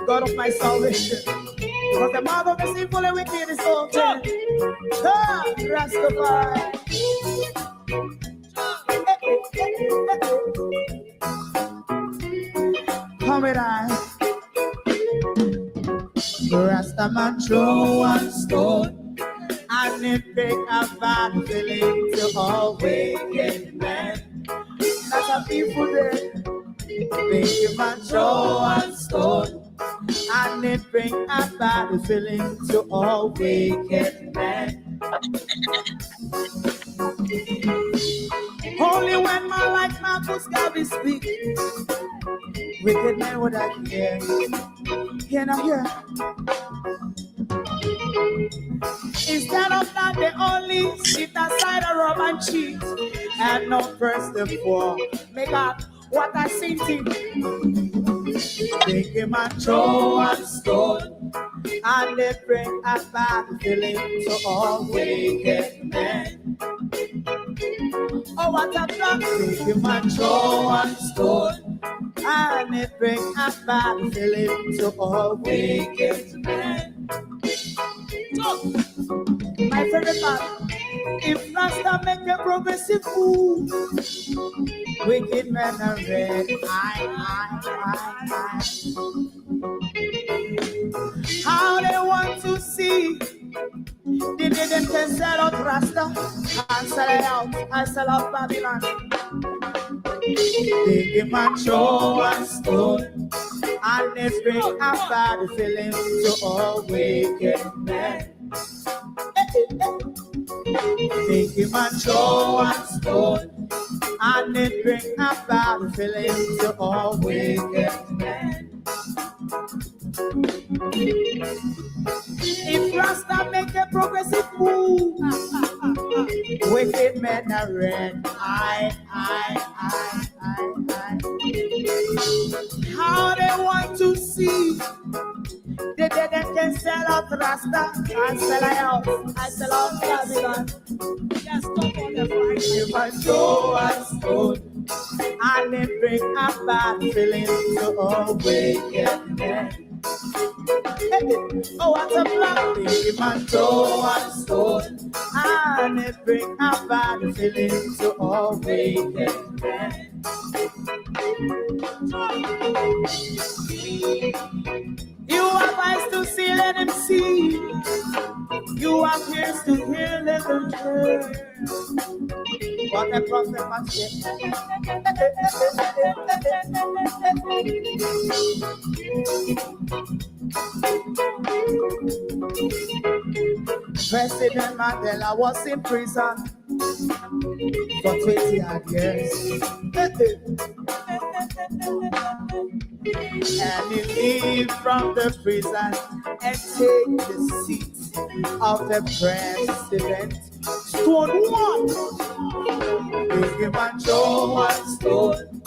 God of my salvation. Because the mouth of the sinful and wicked is open. Rastafari. Come it on. Rastaman throw one stone, and it break a bad feeling to all wicked men. That's a people there. Make man throw one stone, and it bring a bad feeling to all wicked men. Only when man like Marcus Garvey speak, wicked men would I hear. Hear now hear. Instead of that, they only sit aside and rob and cheat, and not press the floor. Make up what I seen to. Take him and throw and stone, and they bring a bad feeling to all wicked men. Oh, what a block! Take him and throw and stone, and it bring a bad feeling to all wicked men. My favorite part, if Rasta make a progressive move, wicked men are red. How they want to see the day them can sell out Rasta and sell it out and sell out Babylon. Take him and throw and stone, and they bring a bad feeling to all wicked men. Take him and throw and stone, and they bring a bad feeling to all wicked men. If Rasta make a progressive move, wicked men are red. How they want to see the dead can sell out Rasta and sell out Babylon. Just come on the fight. If I throw and stone, and they bring a bad feeling to all wicked men. Oh, what a black baby man, throw and stone, and it bring a bad feeling to all wicked men. You have eyes to see, let him see. You have ears to hear, let him hear. What a prophet must say. President Mandela was in prison for 20 odd years. And he leave from the prison and take the seat of the president. Stone one, big him and throw one stone,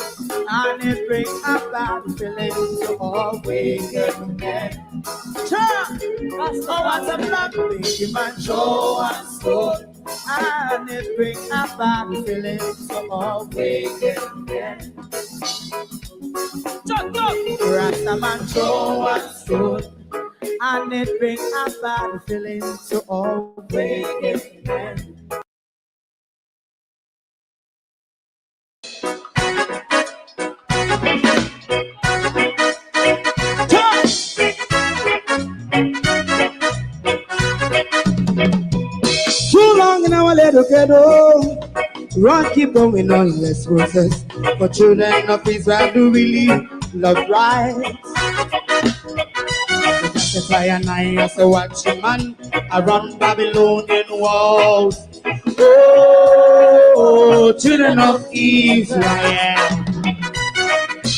and it bring a bad feeling to all wicked men. Oh, what a black, big him and throw one stone, and it bring a bad feeling to all wicked men. Rastaman throw one stone, and it bring a bad feeling to all wicked men. Too long in our little ghetto, run keep going on less process. For children of Israel do really love rights. Justify and I as a watching man around Babylonian walls. Oh, children of Israel,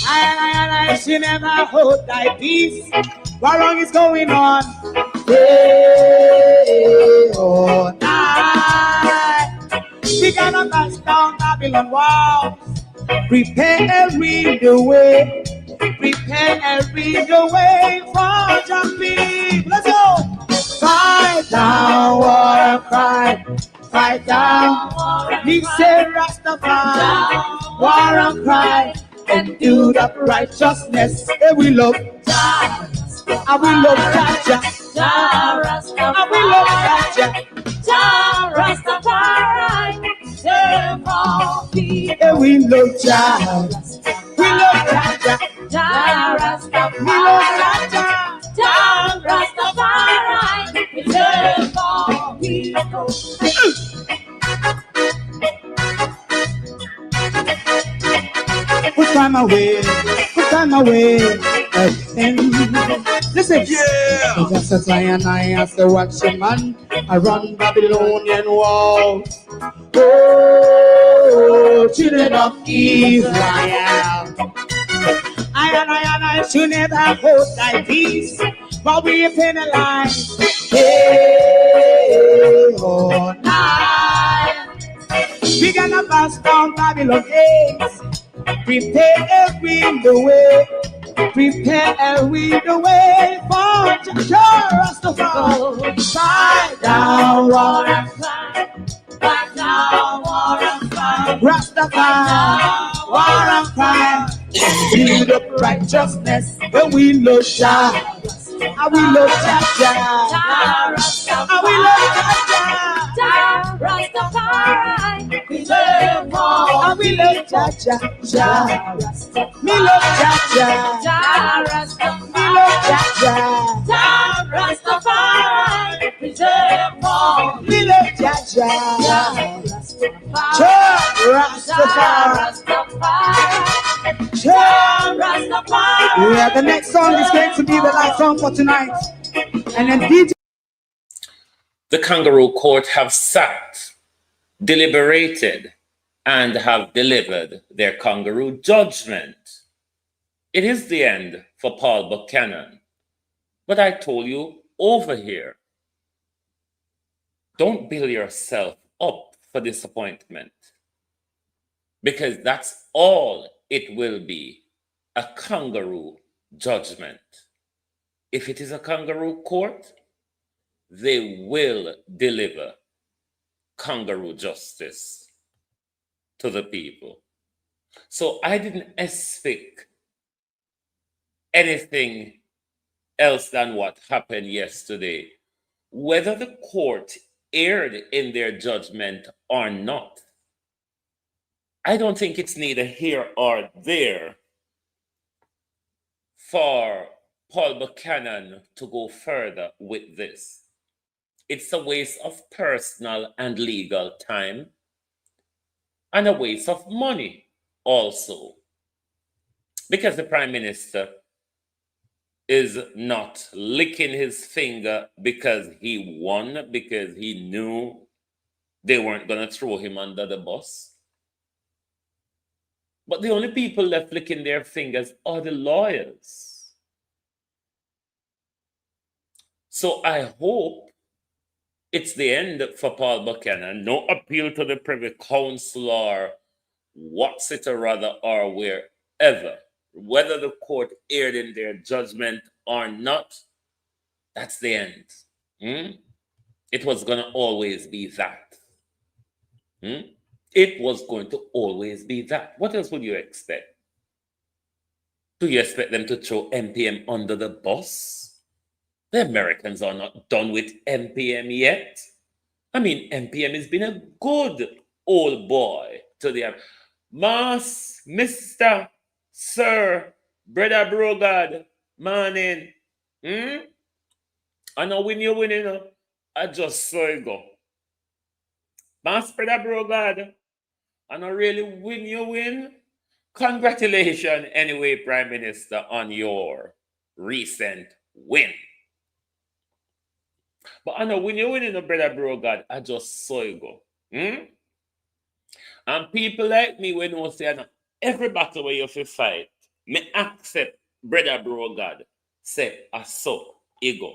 I should never hold thy peace. What wrong is going on? Day or night, we gonna bust down Babylon walls. Prepare every the way. Prepare every the way for jumping. Let's go. Fight down, war cry. Fight down. He said Rastafari. War and cry. And do that righteousness. And we love. I will love Jaja. I will love Jaja. Yeah, we love Jaja. We love Jaja. We love Jaja. Put time away, put time away. Listen, yeah. So just as I and I as the watching man, I run Babylonian walls. Oh, children of Israel. I should never hold thy peace, but we penalize. Hey, oh, night. We gonna pass down Babylon gates. Prepare the way. Prepare the way for Rastafari. Fight down, war and fight. Fight down, war and fight. Rastafari, war and fight. Build up righteousness, and we love Jah. And we love Jah. And we love Jah. Rastafari, we love more. And we love Jah. Me love Jah. Me love Jah. Rastafari, we love more. Me love Jah. Rastafari. Yeah, the next song is going to be the last song for tonight. And then DJ. The Kangaroo Court have sat, deliberated, and have delivered their kangaroo judgment. It is the end for Paul Buchanan. But I told you over here, don't build yourself up for disappointment, because that's all it will be, a kangaroo judgment. If it is a kangaroo court, they will deliver kangaroo justice to the people. So I didn't expect anything else than what happened yesterday. Whether the court erred in their judgment or not, I don't think it's neither here or there for Paul Buchanan to go further with this. It's a waste of personal and legal time, and a waste of money also, because the Prime Minister is not licking his finger because he won, because he knew they weren't going to throw him under the bus. But the only people left licking their fingers are the lawyers. So I hope it's the end for Paul Buchanan. No appeal to the Privy Council or what's it or rather or wherever. Whether the court erred in their judgment or not, that's the end. It was going to always be that. It was going to always be that. What else would you expect? Do you expect them to throw MPM under the bus? The Americans are not done with MPM yet. I mean, MPM has been a good old boy to the Mass, Mr., Sir, Brother Brogard, morning. I know when you're winning, I just saw you go. Mass, Brother Brogard, I know really when you win. Congratulations anyway, Prime Minister, on your recent win. But I know when you're winning, Brother Brogard, I just saw you go. And people like me when you say, every battle where you fight, me accept Brother Brogard, say, I saw you go.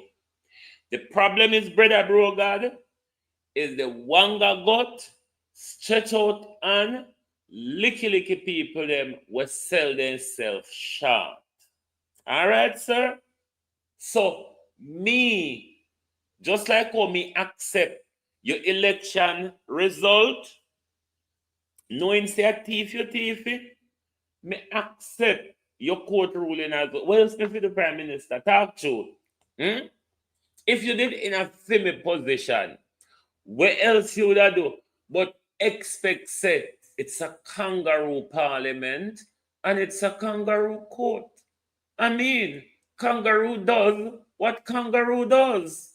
The problem is, Brother Brogard, is the wanga got stretch out and licky people them will sell themselves short. All right, sir? So, me, just like how me accept your election result, knowing say a thief, me accept your court ruling as well. Well, especially the Prime Minister, talk truth. Hmm? If you did in a semi position, what else you would have do? But expect say it's a kangaroo parliament and it's a kangaroo court. I mean, kangaroo does what kangaroo does.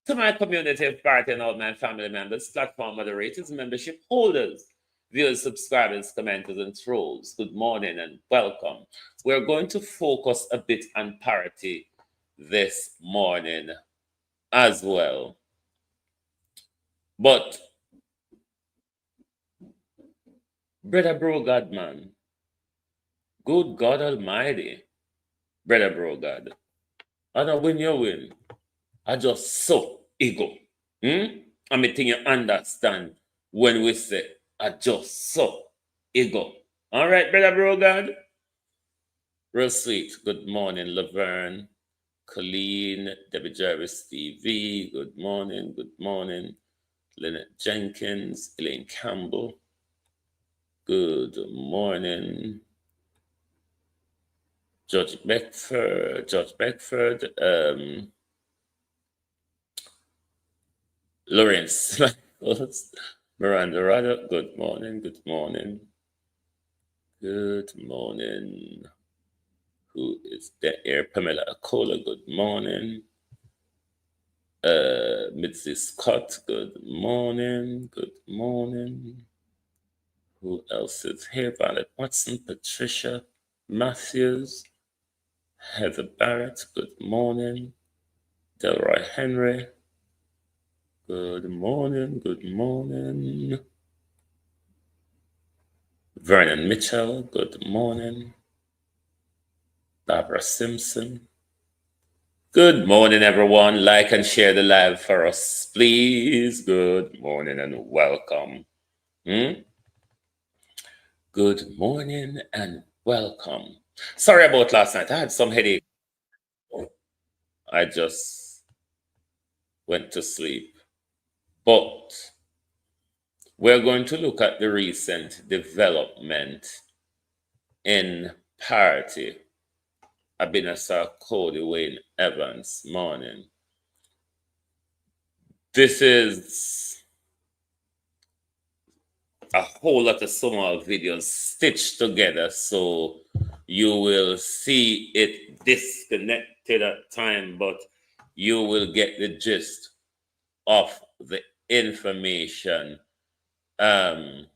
To my community party and all my family members, platform moderators, membership holders, viewers, subscribers, commenters, and trolls, good morning and welcome. We're going to focus a bit on parity this morning as well. But, Brother Bro God, man, good God Almighty, Brother Bro God, I don't win, you win. I just so ego. I mean, think you understand when we say I just so ego. All right, Brother Bro God. Real sweet. Good morning, Laverne, Colleen, Debbie Jarvis, TV. Good morning. Good morning. Lynette Jenkins, Elaine Campbell. Good morning. George Beckford. Lawrence Miranda Rada. Good morning. Good morning. Good morning. Who is there? Pamela Acola, good morning. Mitzi Scott, good morning. Good morning. Who else is here? Violet Watson, Patricia Matthews, Heather Barrett, good morning. Delroy Henry, good morning. Good morning. Vernon Mitchell, good morning. Barbara Simpson. Good morning, everyone. Like and share the live for us, please. Good morning and welcome. Good morning and welcome. Sorry about last night. I had some headache. I just went to sleep. But we're going to look at the recent development in parity. Abinasa Cody Wayne Evans morning. This is a whole lot of small videos stitched together, so you will see it disconnected at time, but you will get the gist of the information. It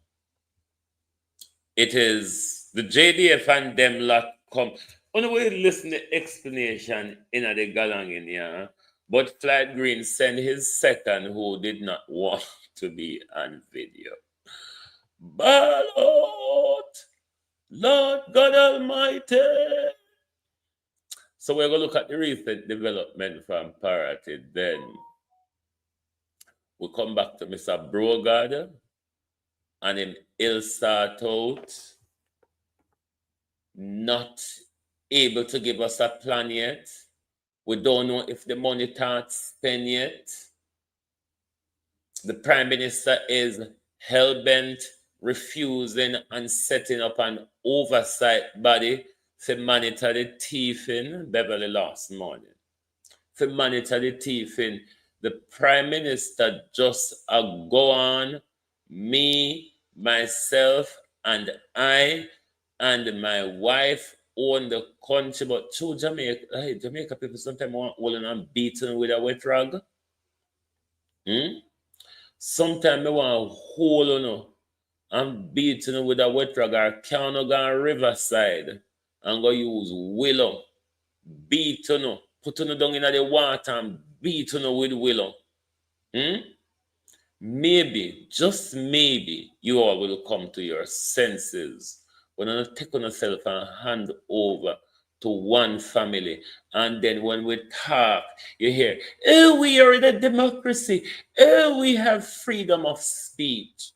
is the JDF and them lot come. On the way, listen to explanation in the galang in here. But Flight Green sent his second who did not want to be on video. Ballot, Lord God Almighty. So we're going to look at the recent development from parity. Then we'll come back to Mr. Brogard and him ill start out, not able to give us a plan yet. We don't know if the money can't spend yet. The Prime Minister is hell-bent, refusing and setting up an oversight body to monitor the thieving Beverly last morning. To monitor the thieving, the Prime Minister just go on, me, myself, and I, and my wife own the country, but through Jamaica, Jamaica people sometimes want holding and beaten with a wet rag. Sometimes they want to hold on and beaten with a wet rag or can go on riverside and go use willow, beat on, put on down in the water and beat on with willow. Maybe, just maybe, you all will come to your senses when you take on yourself and hand over to one family. And then when we talk, you hear, oh, we are in a democracy. Oh, we have freedom of speech.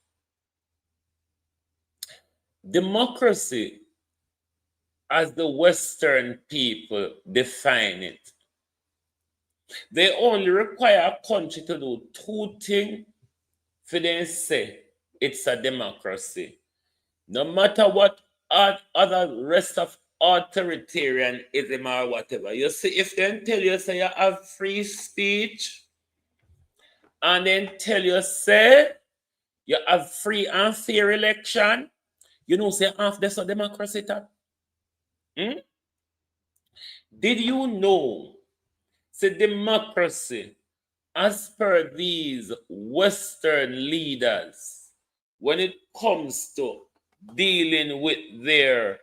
Democracy, as the Western people define it, they only require a country to do two things for them say it's a democracy. No matter what other rest of authoritarianism or whatever. You see, if they tell you say you have free speech, and then tell you say you have free and fair election, you know say half this a democracy that. Did you know say democracy, as per these Western leaders, when it comes to dealing with their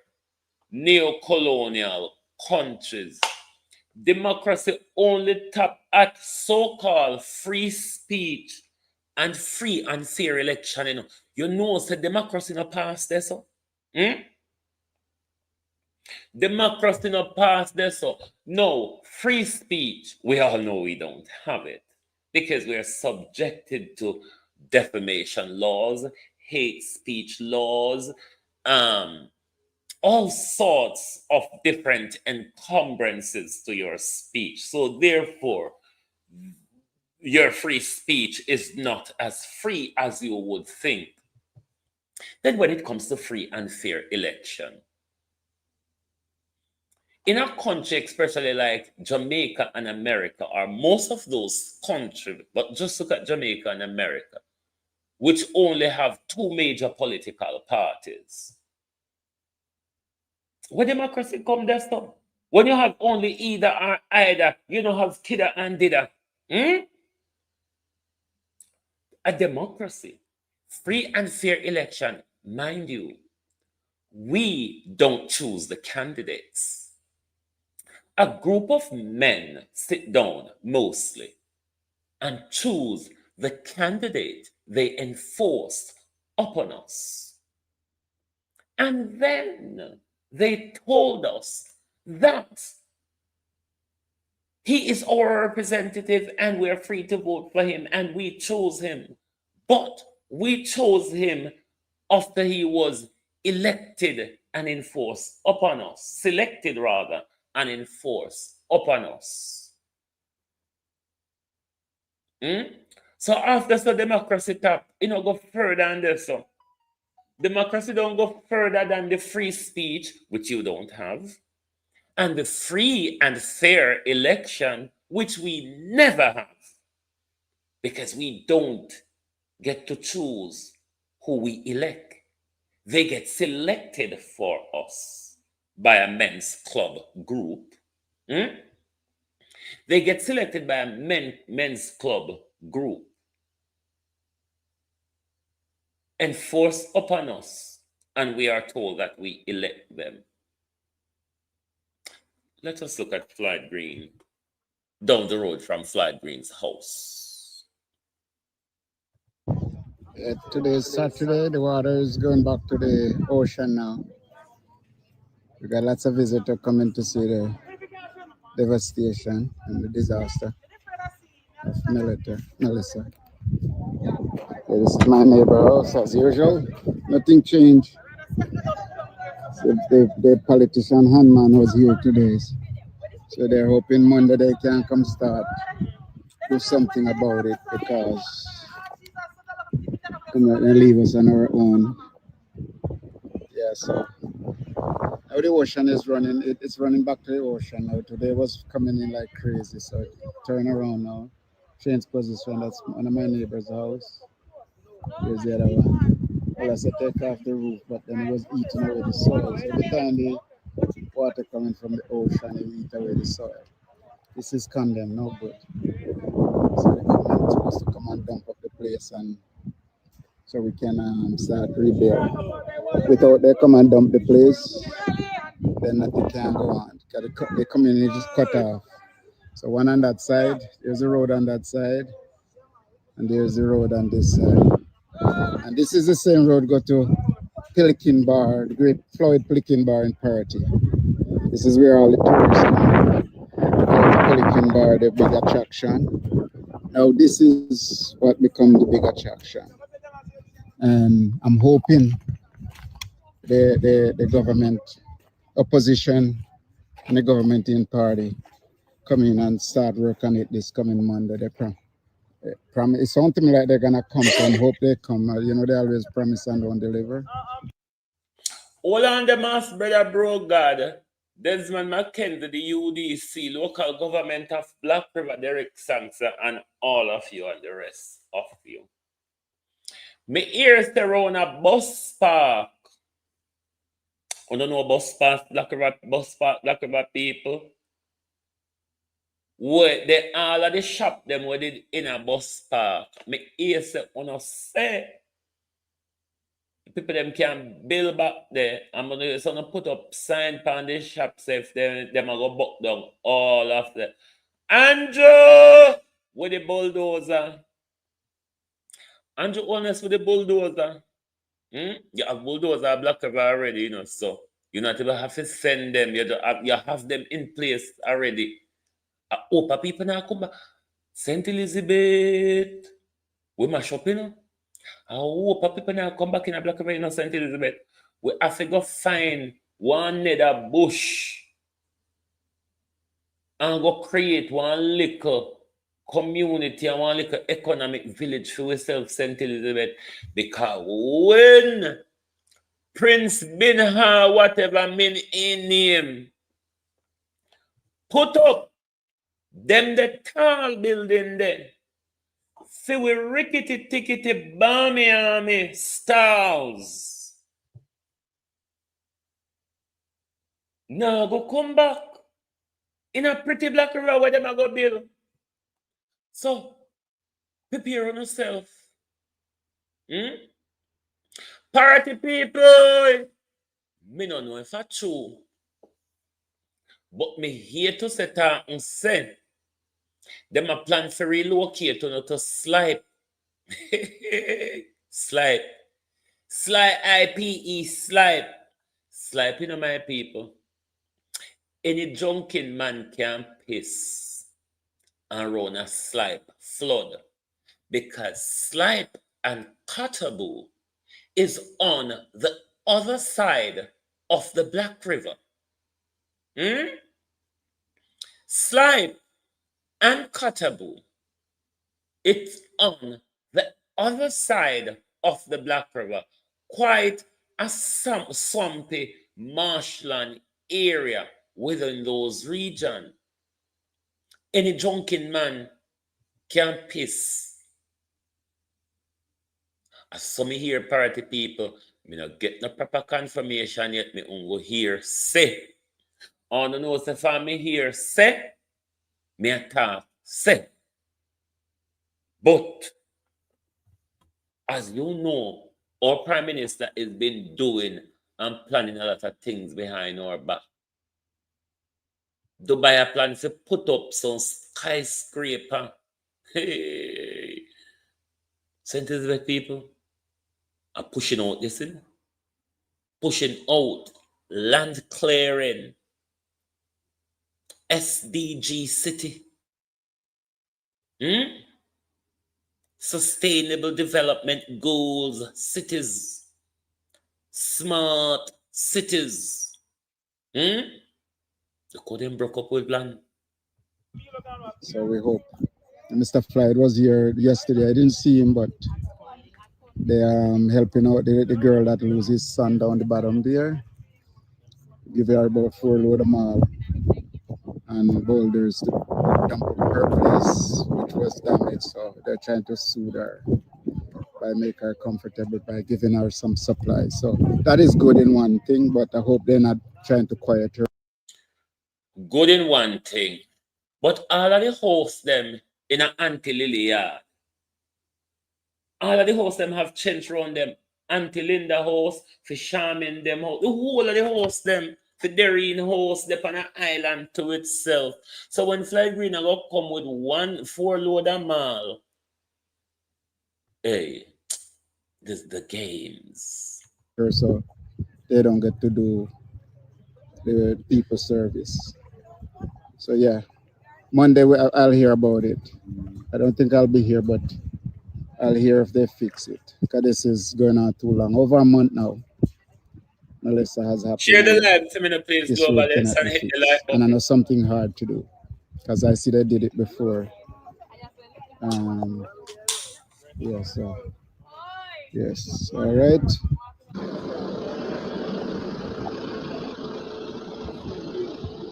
neo-colonial countries, democracy only tap at so-called free speech and free and fair election. You know, say democracy no pass there, so. Democracy no pass there, so. No, free speech, we all know we don't have it because we are subjected to defamation laws, hate speech laws, all sorts of different encumbrances to your speech. So therefore, your free speech is not as free as you would think. Then when it comes to free and fair election, in a country, especially like Jamaica and America, or most of those countries, but just look at Jamaica and America, which only have two major political parties. When democracy come there, stop. When you have only either or either, you don't have kidda and didda. A democracy, free and fair election, mind you, we don't choose the candidates. A group of men sit down mostly and choose the candidate they enforce upon us. And then they told us that he is our representative and we're free to vote for him and we chose him. But we chose him after he was elected and enforced upon us, selected rather, and enforced upon us. So after the democracy tap, go further than this. So democracy don't go further than the free speech, which you don't have, and the free and fair election, which we never have, because we don't get to choose who we elect. They get selected for us by a men's club group. They get selected by a men's club group, enforced upon us, and we are told that we elect them. Let us look at Floyd Green, down the road from Floyd Green's house. Today is Saturday. The water is going back to the ocean now. We got lots of visitors coming to see the devastation and the disaster of Melissa. This is my neighbor house as usual. Nothing changed. So the politician Handman was here today. So they're hoping Monday they can come start do something about it, because they leave us on our own. Yeah, so now the ocean is running. It's running back to the ocean now. Today was coming in like crazy, so turn around now. Change position. That's one of my neighbor's house. Here's the other one. Well, I said take off the roof, but then it was eating away the soil. So every time the water coming from the ocean, it eat away the soil. This is condemned, no good. So the government is supposed to come and dump up the place, and so we can start rebuild. Without they come and dump the place, then nothing can go on. The community is cut off. So one on that side, there's a road on that side, and there's a road on this side. And this is the same road go to Pelican Bar, the great Floyd Pelican Bar in Parity. This is where all the tourists come. Pelican Bar, the big attraction. Now this is what become the big attraction. And I'm hoping the government, opposition, and the government in party come in and start work on it this coming Monday. They promise. It's something like they're gonna come, so I hope they come. They always promise and don't deliver. Hold on the mass, brother, bro, God. Desmond McKenzie, the UDC, local government of Black River, Derek Sampson, and all of you and the rest of you. Me ears around a bus park. I don't know bus park, Black River people. Where they all of the shop them where they in a bus park. Me ears say people them can build back there. I'm gonna put up sign on the shops if them are go buck down all of them. Andrew with the bulldozer. Andrew honest with the bulldozer. You have bulldozer Black River already, you know, so you not even have to send them. You have them in place already. I hope people now come back. St. Elizabeth. We mash up, you know. I hope people now come back in a Black River, you know, St. Elizabeth. We have to go find one nether bush and go create one little community and one little economic village for ourselves, St. Elizabeth. Because when Prince Binha, whatever mean in name, put up them the tall building there, see we rickety tickety balmy army stars. Now go come back in a pretty Black River where them a go build. So prepare on yourself. Party people, me no know if that's true, but me here to set and say them a plan for relocate to Slipe. Slipe. Slipe, Slipe. Slipe, you know my people. Any drunken man can piss and run a Slipe flood because Slipe and Cottaboo is on the other side of the Black River. Slipe and Cottaboo, it's on the other side of the Black River, quite a swampy marshland area within those regions. Any drunken man can piss. As some hear party people, me not get no proper confirmation yet, me ungo hear say. I don't know if I me hear say, me a talk say. But as you know, our Prime Minister has been doing and planning a lot of things behind our back. Dubai a plan to put up some skyscraper. Hey, St. Elizabeth people are pushing out this thing. Pushing out land clearing. SDG city. Sustainable development goals, cities, smart cities. The code broke up with plan. So we hope. Mr. Floyd was here yesterday. I didn't see him, but they are helping out the girl that loses his son down the bottom there. Give her about 4 load of mall and boulders to dump up her place, which was damaged. So they're trying to soothe her by make her comfortable by giving her some supplies. So that is good in one thing, but I hope they're not trying to quiet her. Good in one thing, but all of the hosts them in an Auntie Lily yard. All of the hosts them have changed around them. Auntie Linda house, for Charmin them house. The whole of the hosts them, for Darien house, they on an island to itself. So when Fly Green are going to come with 4 load of mall, hey, this is the games. So they don't get to do the people service. So yeah, Monday I'll hear about it. I don't think I'll be here, but I'll hear if they fix it. Because this is going on too long. Over a month now. Melissa has happened. Share the live to me, please, Global X, and hit the like button. And I know something hard to do. Because I see they did it before. Yeah, so. Yes, all right.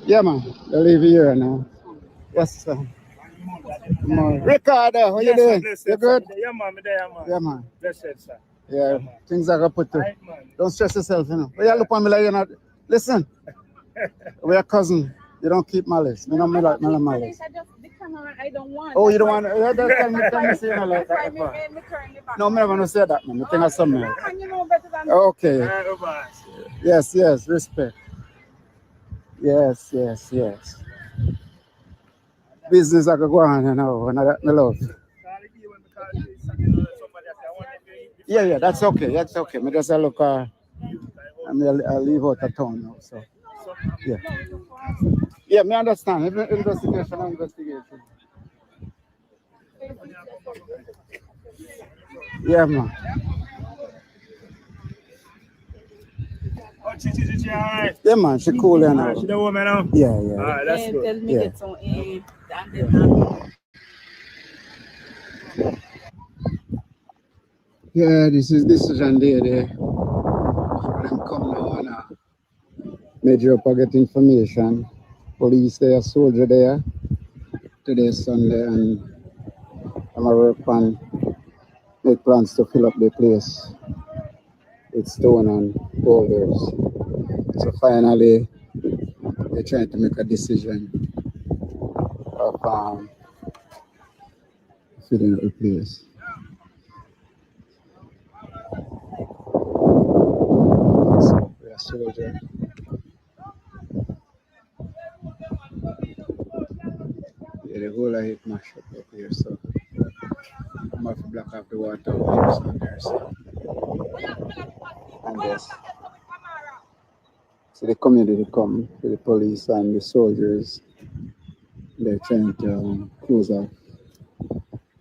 Yeah, man. They'll leave you here now. Yes, sir. Come on. Ricardo, how you doing? You good? Yeah, man. Yeah, man. Blessed, sir. Yeah, things are going to put to. Don't stress yourself, you know. But you look at me like you're not. Listen, we're cousin. You don't keep malice. Me not me like malice. I don't want. Oh, you don't want? Yeah, just tell me say you don't like that. No, I'm not going to say that, man. I think that's something else. You know better than Okay. Yes, respect. Yes. Business I could go on, you know, and I love. Yeah, that's okay. Me just look, I mean, I'll leave out of town now, so. Yeah. Yeah, me understand. Investigation. Yeah, man. Oh, Chichi, alright. Yeah, man, she cool, you know. She the woman now? Yeah. Alright, that's good. Tell me Yeah. get some and Yeah, this is decision day there. Them come now and major up get information. Police there, soldier there. Today Sunday, and I'm gonna work on make plans to fill up the place with stone and boulders. So finally, they're trying to make a decision of filling up the place. So we are soldier. Yeah, the whole of it mash up here, so I'm have to block off the water out there, so and yes. So the community come with the police and the soldiers. They're trying to close off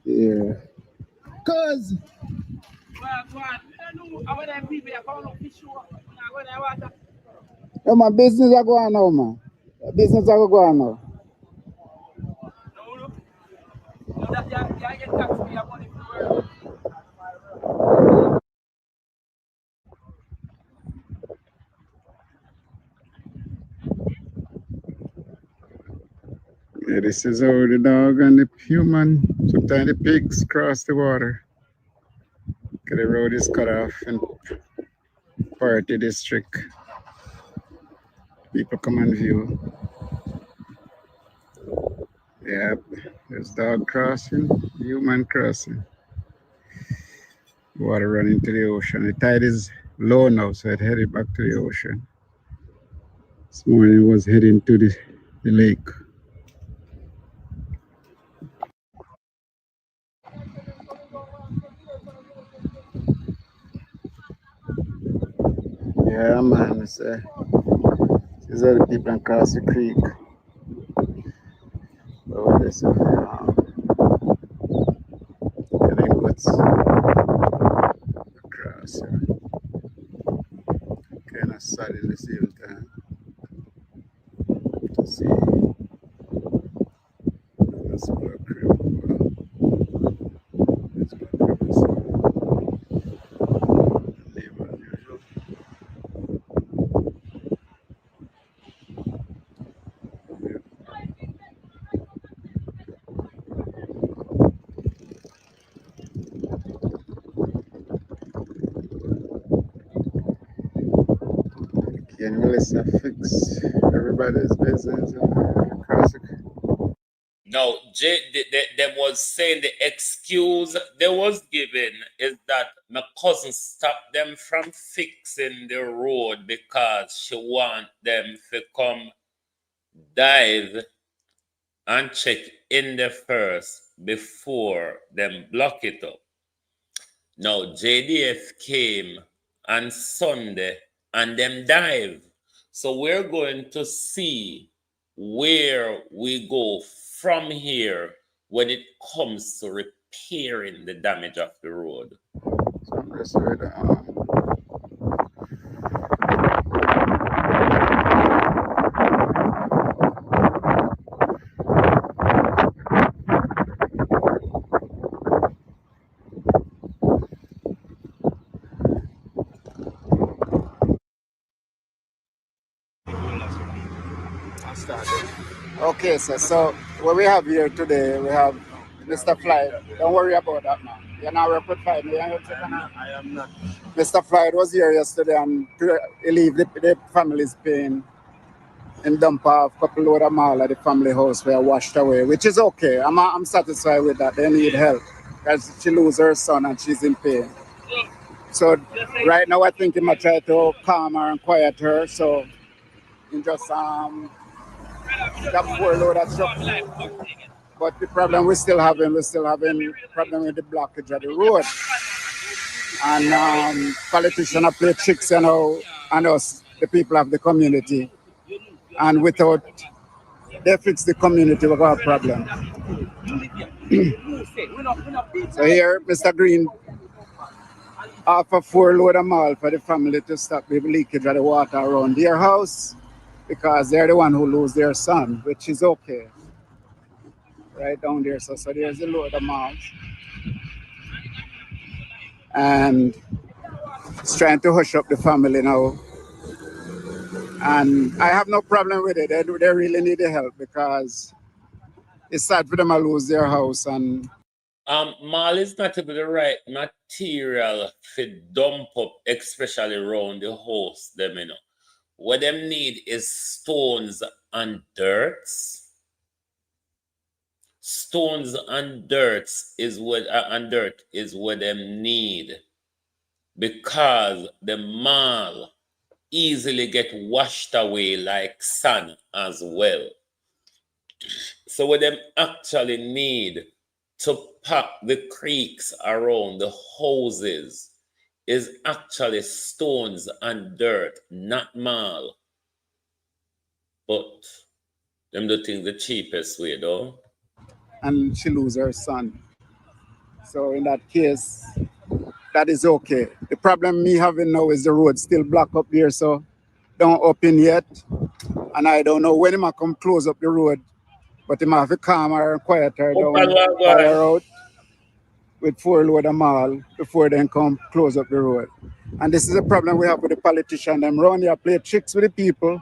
the area. Cause my business are going now, man. Business are going now. Yeah, this is how the dog and the human, sometimes the pigs cross the water. Okay, the road is cut off in Party District. People come and view. Yep, there's dog crossing, human crossing. Water running to the ocean. The tide is low now, so it headed back to the ocean. This morning it was heading to the lake. Yeah, man. These are the people across the creek. Over this, getting goods across. Kind of sad in the same time to see this black river. This black river is neighbor unusual. Can Melissa fix everybody's business across the No, them was saying the excuse they was given is that my cousin stopped them from fixing the road because she want them to come dive and check in there first before them block it up. Now JDF came on Sunday and them dive. So we're going to see where we go from here when it comes to repairing the damage of the road. So I'm just ready. Okay, sir. So what we have here today, we have Mr. Floyd. Don't worry about that, man. You're not report five. I am not. Mr. Floyd was here yesterday and he leave the family's pain and dump off a couple load of mall at the family house where washed away, which is okay. I'm satisfied with that. They need help because she lose her son and she's in pain. So right now I think he might try to calm her and quiet her. So he just that poor load of truck. But the problem we're still having problem with the blockage of the road. And politicians are play tricks, you know, and us, the people of the community. And without they fix the community, we got a problem. So here, Mr. Green offer 4 load of malt for the family to stop the leakage of the water around their house because they're the one who lose their son, which is okay. Right down there. So there's a load of malt. And it's trying to hush up the family now. And I have no problem with it. They really need the help because it's sad for them to lose their house. And mall is not the right material for dump up, especially around the house. Them, you know, what them need is stones and dirts. Stones and dirt is what them need because the mall easily get washed away like sand as well. So what them actually need to pack the creeks around the houses is actually stones and dirt, not mall. But them do things the cheapest way though. And she lose her son. So in that case, that is okay. The problem me having now is the road still blocked up there, so don't open yet. And I don't know when he might come close up the road, but he might have to calm her and quiet her down, fire out with 4 load of mall before they come close up the road. And this is a problem we have with the politician. Them run here, play tricks with the people,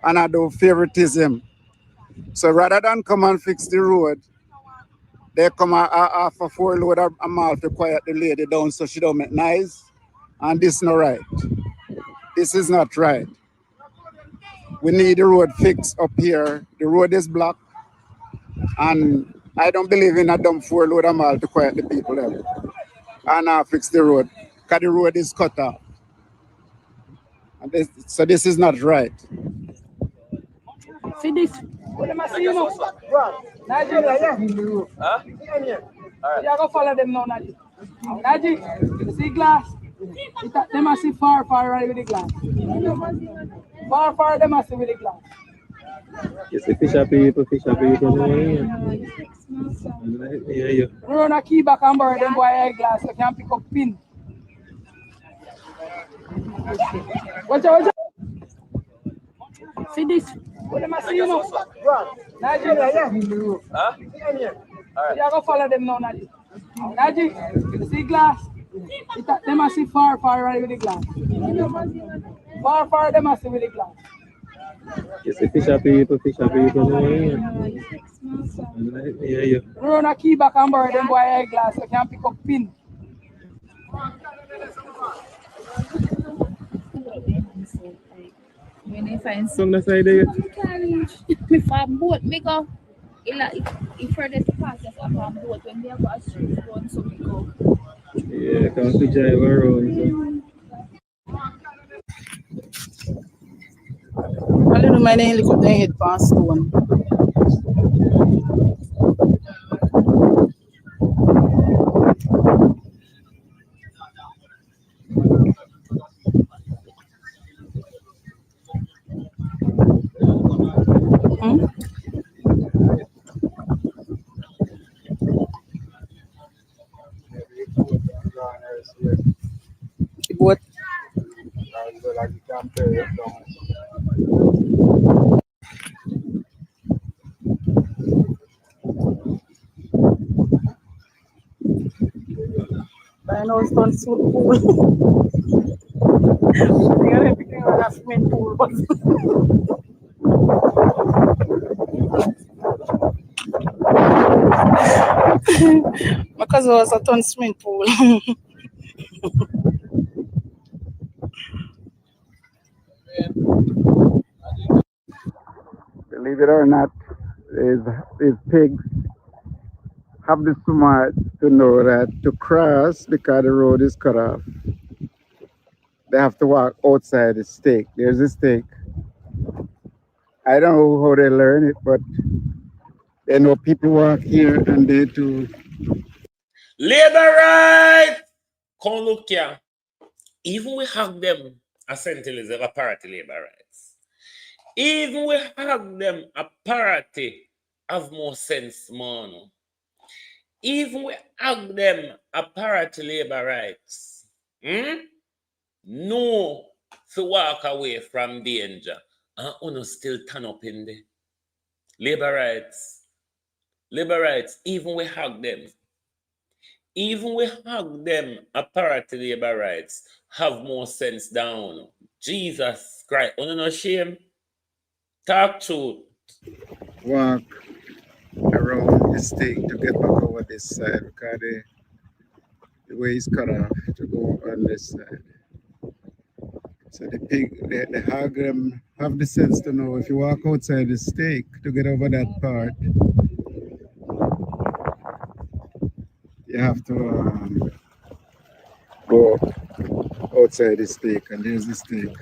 and I do favoritism. So rather than come and fix the road, they come after 4 load of mall to quiet the lady down so she don't make noise. And this is not right. This is not right. We need the road fixed up here. The road is blocked. And I don't believe in a dumb 4 load of mall to quiet the people there. And fix the road. Because the road is cut off. And so this is not right. See this? What am I seeing? Nigeria, yeah. Huh? Right. You go follow them now, Naji. Naji, see glass? They must see far right with the glass. Far, they must see with the glass. You see fish people. Yeah. Run a key back and borrow them boy eyeglass so can pick up pin. Watch out. See this? What am I seeing now? Nigeria, yeah. Huh? Right. You go follow them now, Naji. Naji, see glass? They must see far right with the glass. Far, they must see with the glass. You see fish people. Yeah. Run a key back and borrow them boy eyeglass so can pick up pin. When I find Some the side there. me farm boat, me go. If further to pass the farm boat when they have a street run, so we go. Yeah, come to drive around. I don't know my helicopter head past stone. What? I know it's not so cool. You're picking on a swimming pool. Because it was a ton swimming pool. Believe it or not, these pigs have the smart to know that to cross because the road is cut off, they have to walk outside the stake. There's a stake. I don't know how they learn it, but they know people walk here and they too. Labor right! Come look here. Even we have them essentially a party labor rights. Even we have them a party have more sense, man. Even we have them a party labor rights. No to walk away from danger. And uno still turn up in there. Labor rights. Labor rights, even we hug them. Even we hug them a party labor rights have more sense down. Jesus Christ, no shame. Talk truth. Walk around the stake to get back over this side because the way is cut off to go on this side. So the pig, the hog have the sense to know if you walk outside the stake to get over that part, you have to go outside the stake, and there's the stake.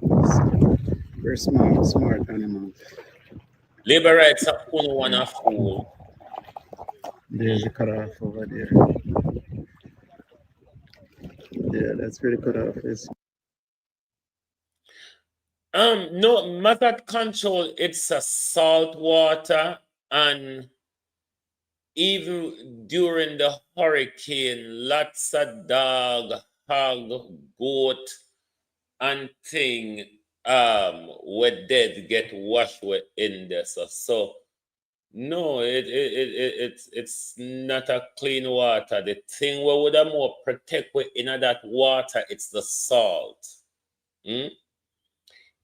So, very smart animals. Labor rights are only one of fool. There's the cutoff over there. Yeah, that's pretty cut off. No, method control, it's a salt water, and even during the hurricane, lots of dog, hog, goat, and thing were dead get washed with in this. So no, it's not a clean water. The thing we would have more protect with in that water, it's the salt.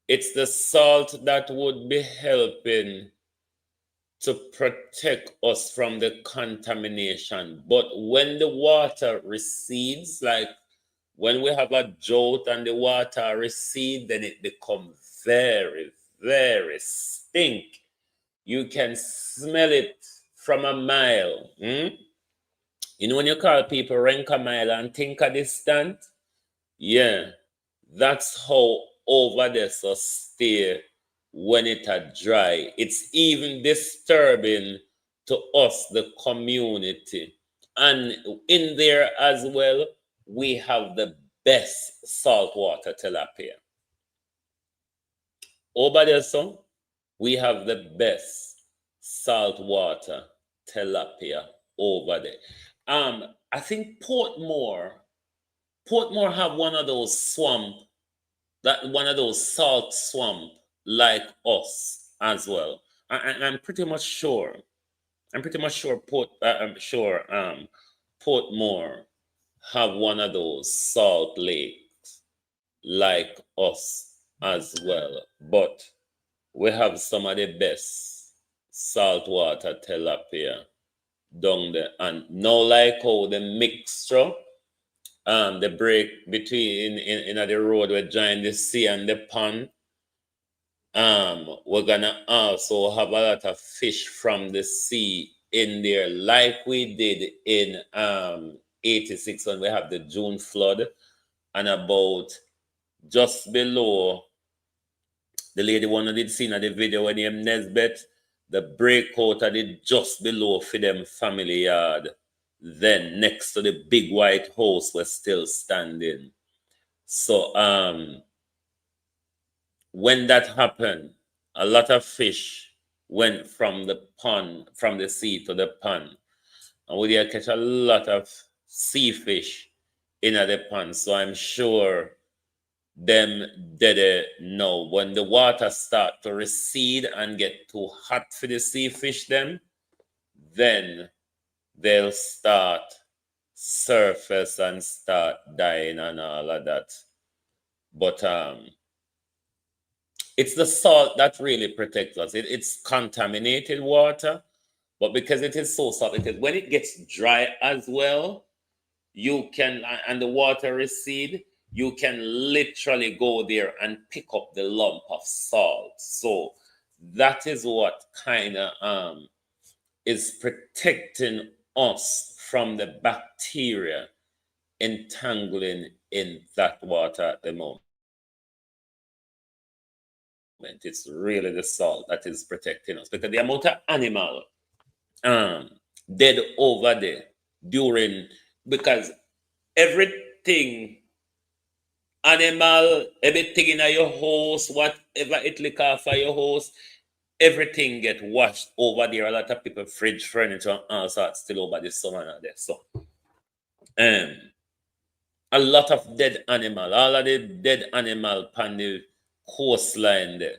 It's the salt that would be helping to protect us from the contamination. But when the water recedes, like when we have a drought and the water recedes, then it becomes very, very stink. You can smell it from a mile. You know when you call people rank a mile and think a distant? Yeah, that's how over there so stay when it are dry. It's even disturbing to us, the community. And in there as well, we have the best saltwater tilapia. Over there, so we have the best saltwater tilapia over there. I think Portmore have one of those one of ththose salt swamp like us as well. I'm pretty much sure. Portmore have one of those salt lakes like us as well. But we have some of the best saltwater tilapia down there. And no like how the mixture, the break between in the road we join the sea and the pond. We're gonna also have a lot of fish from the sea in there, like we did in 86 when we have the June flood, and about just below the lady one who did see in the video when named Nesbeth, the breakout I did just below for them family yard. Then next to the big white house was still standing. So when that happened, a lot of fish went from the pond, from the sea to the pond. And we did catch a lot of sea fish in the pond. So I'm sure them did know when the water start to recede and get too hot for the sea fish then they'll start surface and start dying and all of that. But it's the salt that really protects us. It's contaminated water, But because it is so salt, because when it gets dry as well, you can, and the water recede, you can literally go there and pick up the lump of salt. So that is what kind of is protecting us from the bacteria entangling in that water at the moment. It's really the salt that is protecting us, because the amount of animal dead over there during, because everything, animal, everything in your house, whatever it lick off of your house, everything get washed over there. A lot of people fridge, furniture, and all sorts still over the summer and there. So a lot of dead animal, all of the dead animal on the coastline there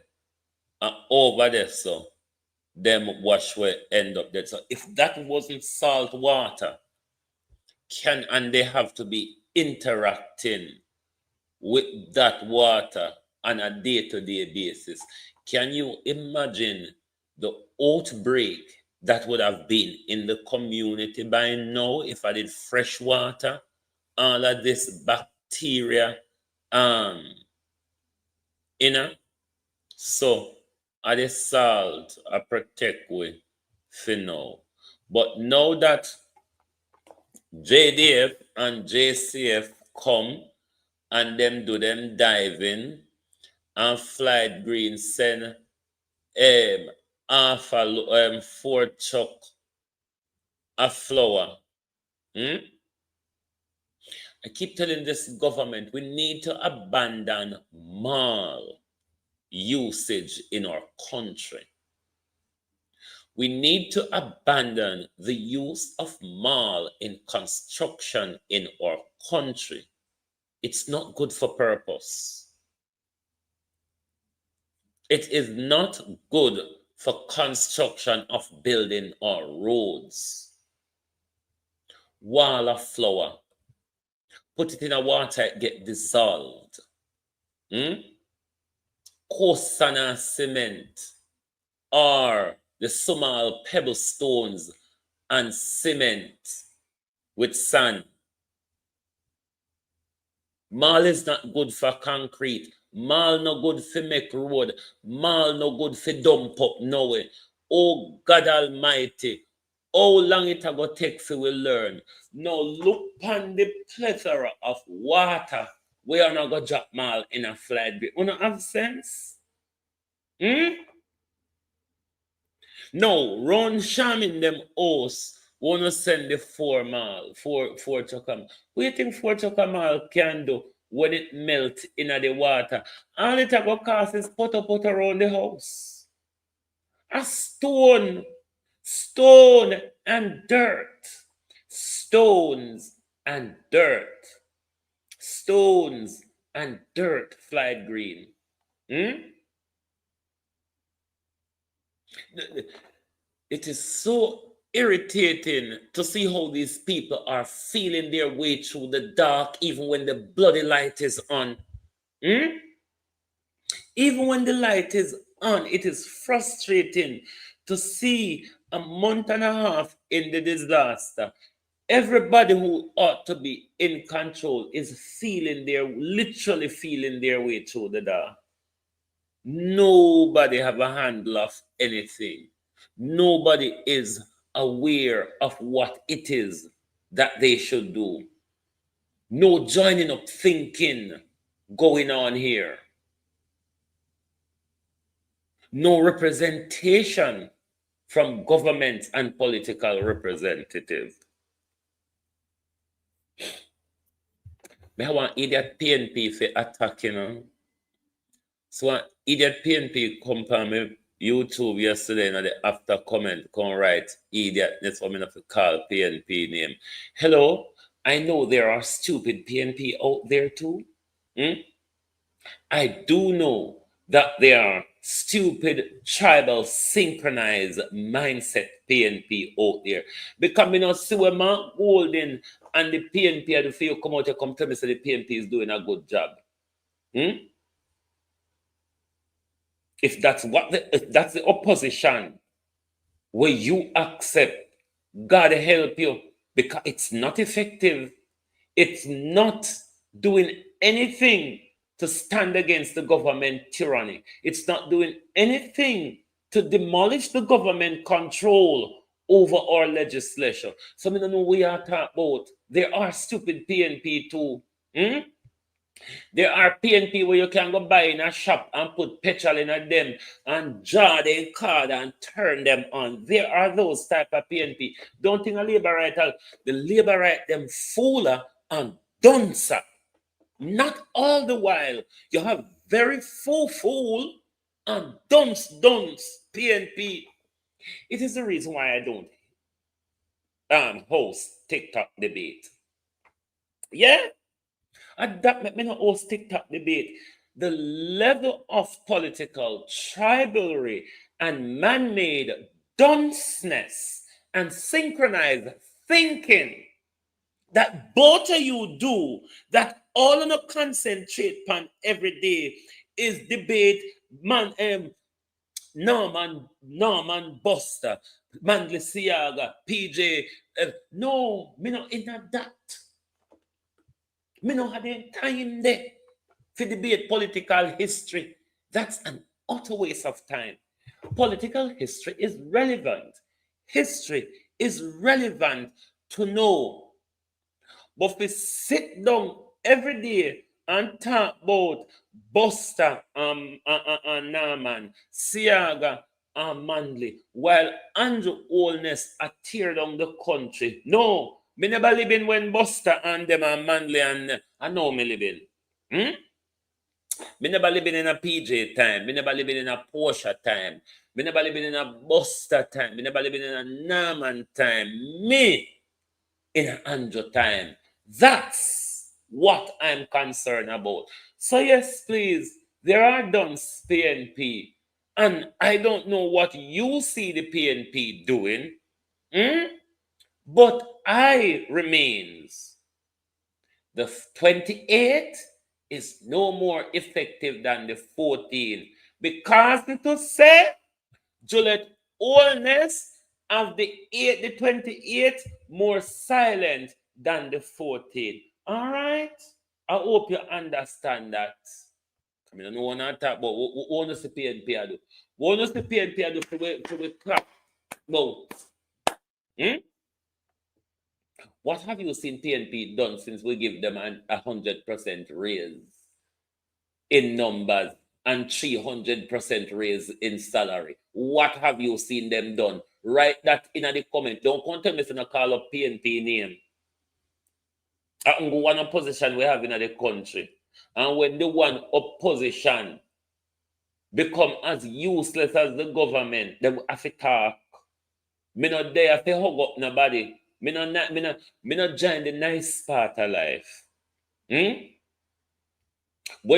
are over there. So them wash will end up dead. So if that wasn't salt water, and they have to be interacting with that water on a day-to-day basis, can you imagine the outbreak that would have been in the community by now if I did fresh water? All of this bacteria, so I the salt I protect we for now. But now that JDF and JCF come and them do them diving, and Flight Green send half a 4 chuck a flour. I keep telling this government we need to abandon mall usage in our country. We need to abandon the use of mall in construction in our country. It's not good for purpose. It is not good for construction of building or roads. Wall of flour, put it in a water, it get dissolved. Coastal cement or the small pebble stones and cement with sand. Mall is not good for concrete. Mall no good for make road. Mall no good for dump up nowhere. Oh God Almighty, how long it go take for we learn? Now look upon the plethora of water we are not gonna drop mall in a flight break. We don't have sense. No, run sham in them house. Wanna send the 4 mall, four chocolate. What do you think 4 chocolate mall can do when it melt in the water? All it go cost is put around the house. A stone and dirt. Stones and dirt. Stones and dirt, Flight Green. It is so irritating to see how these people are feeling their way through the dark, even when the bloody light is on. Even when the light is on, it is frustrating to see a month and a half in the disaster. Everybody who ought to be in control is literally feeling their way through the dark. Nobody have a handle of anything. Nobody is aware of what it is that they should do. No joining up thinking going on here. No representation from government and political representatives. I want idiot PNP for attacking. So an idiot PNP come on me YouTube yesterday and the after comment come write idiot. That's what I have to call PNP name. Hello, I know there are stupid PNP out there too. I do know that there are stupid tribal synchronized mindset PNP out there. Because we not see where Mark Golden and the PNP are the few come out and come tell me say the PNP is doing a good job. If that's the opposition where you accept, God help you, because it's not effective. It's not doing anything to stand against the government tyranny. It's not doing anything to demolish the government control over our legislation. So I don't know what we are talking about. There are stupid PNP too. There are PNP where you can go buy in a shop and put petrol in a them and draw their card and turn them on. There are those type of PNP. Don't think a labor right. The labor right them fooler and duncer. Not all the while. You have very fool and dunce PNP. It is the reason why I don't host TikTok debate. Yeah? And that make me not host TikTok debate. The level of political tribalism and man-made dunceness and synchronized thinking that both of you do, that all on a concentrate on every day is debate Norman Buster, Mandli Siaga, PJ. No, me not in that. Me no have the time there for debate political history. That's an utter waste of time. Political history is relevant. History is relevant to know. But if we sit down every day and talk about Buster and Norman, Siaga and Manley, while Andrew Holness are tear down the country. No, me never living when Buster and them and Manley and I know me living. Me never living in a PJ time. Me never living in a Porsche time. Me never living in a Buster time. Me never living in a Norman time. Me in an Andrew time. That's what I'm concerned about. So yes, please, there are dunce PNP. And I don't know what you see the PNP doing. But I remains. The 28 is no more effective than the 14. Because to say, Juliet Holness of the 28 more silent than the 14. All right? I hope you understand that. I mean, I don't want to talk about what want to see PNP do. What want to see PNP do for we crap? No. What have you seen PNP done since we give them 100% raise in numbers and 300% raise in salary? What have you seen them done? Write that in the comment. Don't come tell me to call up PNP name. I can go one opposition we have in the country. And when the one opposition become as useless as the government, they will have to talk. Me not there to hug up nobody. Me not join the nice part of life. When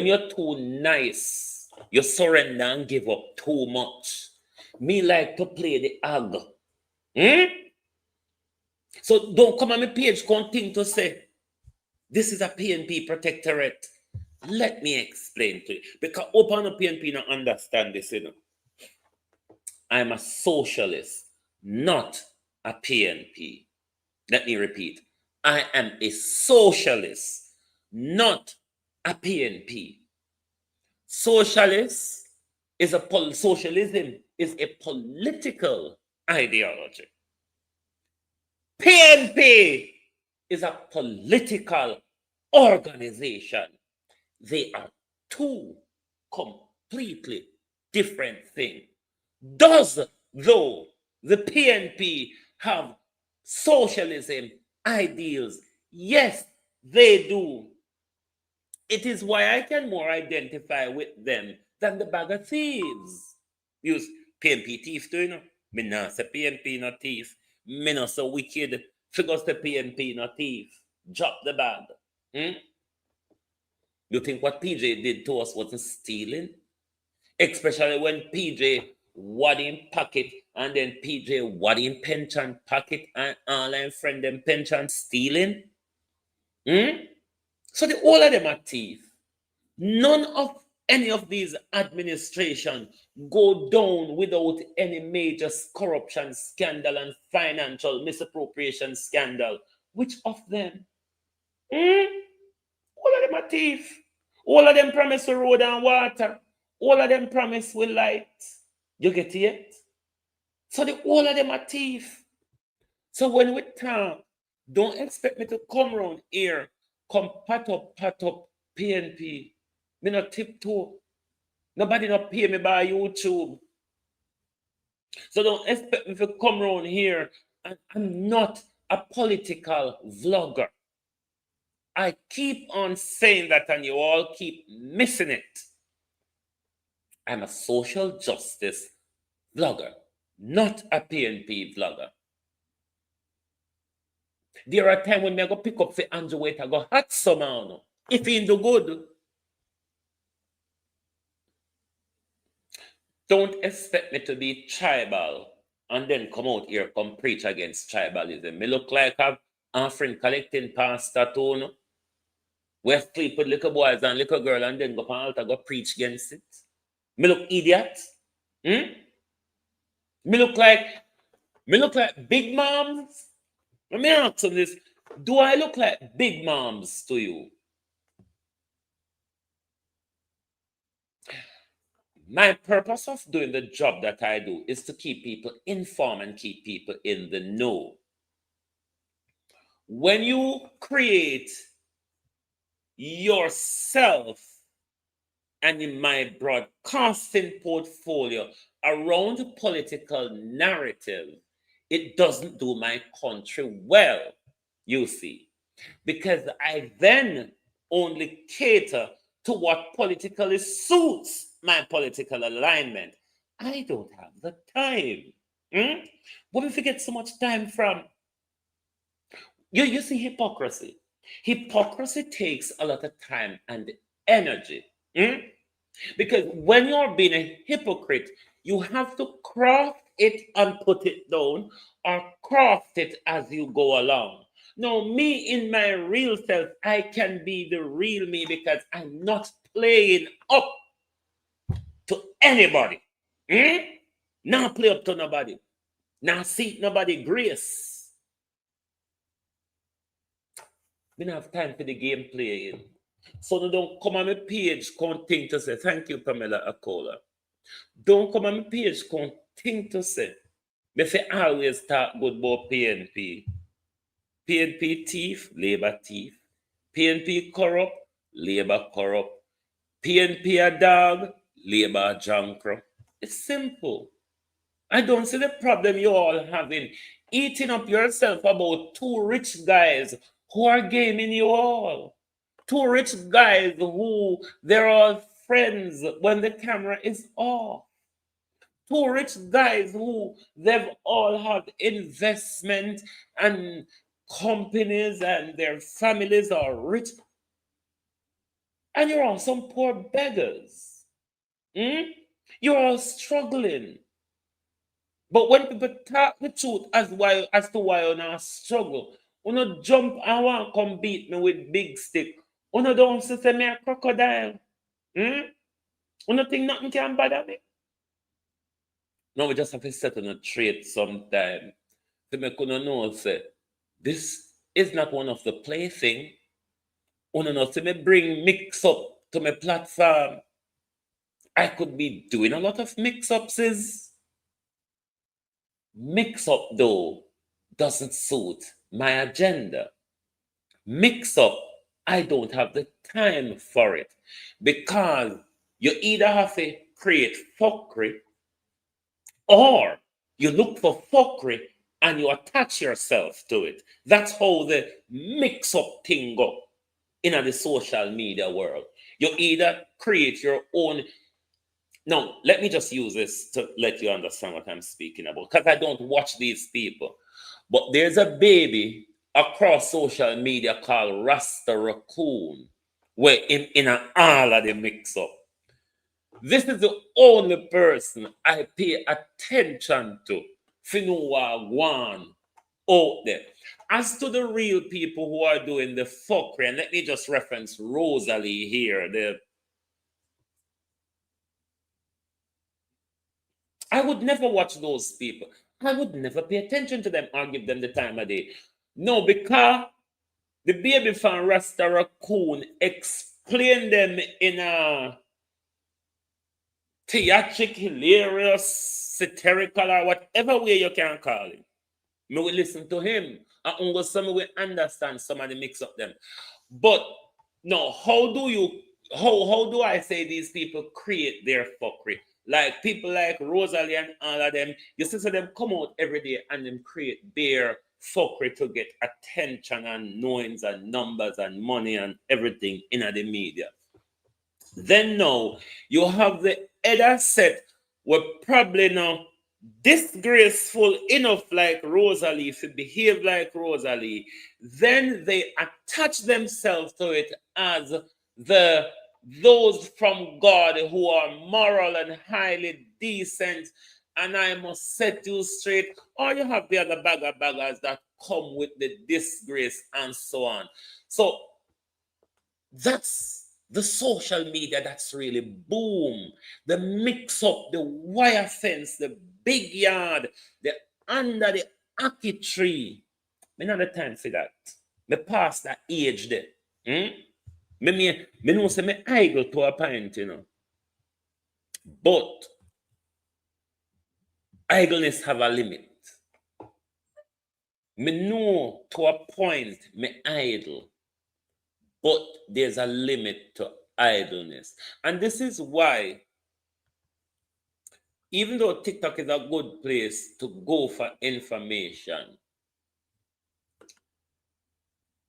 you're too nice, you surrender and give up too much. Me like to play the hag. So don't come on my page, continue to say, this is a PNP protectorate. Let me explain to you. Because open up PNP not understand this, you know. I'm a socialist, not a PNP. Let me repeat. I am a socialist, not a PNP. Socialism is a political ideology. PNP is a political organization. They are two completely different things. Does, though, the PNP have socialism ideals? Yes, they do. It is why I can more identify with them than the bag of thieves. Use PNP thief too, you know. Me not say PNP not thief. Me not so wicked. Figures the PNP not thief. Drop the bag. You think what PJ did to us wasn't stealing? Especially when PJ what in pocket and then PJ what in pension pocket and all them friend them pension stealing? So the all of them are thief. None of any of these administrations go down without any major corruption scandal and financial misappropriation scandal? Which of them? All of them are thief. All of them promise with road and water. All of them promise with light. You get it? So all of them are thief. So when we talk, don't expect me to come around here, come pat up PNP. Me not tiptoe. Nobody not pay me by YouTube. So don't expect me to come around here. And I'm not a political vlogger. I keep on saying that and you all keep missing it. I'm a social justice vlogger, not a PNP vlogger. There are times when I go pick up for Andrew Waite, I go hot somehow. If he do good. Don't expect me to be tribal and then come out here, come preach against tribalism. Me look like I'm offering collecting pastor tone. We sleep with little boys and little girls and then go on altar, go preach against it. Me look idiot. Me look like big moms. Let me ask you this. Do I look like big moms to you? My purpose of doing the job that I do is to keep people informed and keep people in the know. When you create yourself and in my broadcasting portfolio around political narrative, it doesn't do my country well, you see, because I then only cater to what politically suits my political alignment. I don't have the time. Where we get so much time from? You see hypocrisy. Hypocrisy takes a lot of time and energy. Because when you're being a hypocrite, you have to craft it and put it down, or craft it as you go along. Now, me in my real self, I can be the real me because I'm not playing up to anybody. Not play up to nobody. Not seek nobody grace. We don't have time for the game playing. So don't come on my page, come think to say, thank you, Pamela Akola. Don't come on my page, come think to say, if I always talk good about PNP. PNP thief, Labour thief. PNP corrupt, Labour corrupt. PNP a dog, Labour jankro. It's simple. I don't see the problem you all having eating up yourself about two rich guys who are gaming you all. Two rich guys who they're all friends when the camera is off. Two rich guys who they've all had investment and companies and their families are rich. And you're all some poor beggars. You're all struggling. But when people talk the truth as to why you're not struggle, you not jump and want to come beat me with big stick. You not don't say me a crocodile. You not think nothing can bother me. No, we just have to set on a trait sometime to make you know say this is not one of the plaything. You know, to me bring mix up to my platform. I could be doing a lot of mix-ups. Mix up, though, doesn't suit my agenda. Mix up, I don't have the time for it because you either have to create fuckery or you look for fuckery and you attach yourself to it. That's how the mix up thing go in the social media world. You either create your own. Now, let me just use this to let you understand what I'm speaking about, because I don't watch these people. But there's a baby across social media called Rasta Raccoon, where in all of the mix-up. This is the only person I pay attention to, Finua Wan, out there. As to the real people who are doing the fuckery, and let me just reference Rosalie here, I would never watch those people. I would never pay attention to them or give them the time of day. No, because the baby fan Rasta Raccoon explained them in a theatric, hilarious, satirical, or whatever way you can call it. Me will listen to him. And only some will understand some of the mix up them. But no, how do I say these people create their fuckery? Like people like Rosalie and all of them, you see them come out every day and them create their fuckery to get attention and knowings and numbers and money and everything in the media. Then now you have the other set where probably now disgraceful enough like Rosalie, if you behave like Rosalie, then they attach themselves to it as those from God who are moral and highly decent. And I must set you straight. Or you have the other baggers that come with the disgrace and so on. So that's the social media that's really boom. The mix up, the wire fence, the big yard, the under the ackee tree. Me not the time for that. Me past that age there. Me know say me idle to a point, you know. But idleness have a limit. Me know to a point me idle. But there's a limit to idleness. And this is why, even though TikTok is a good place to go for information,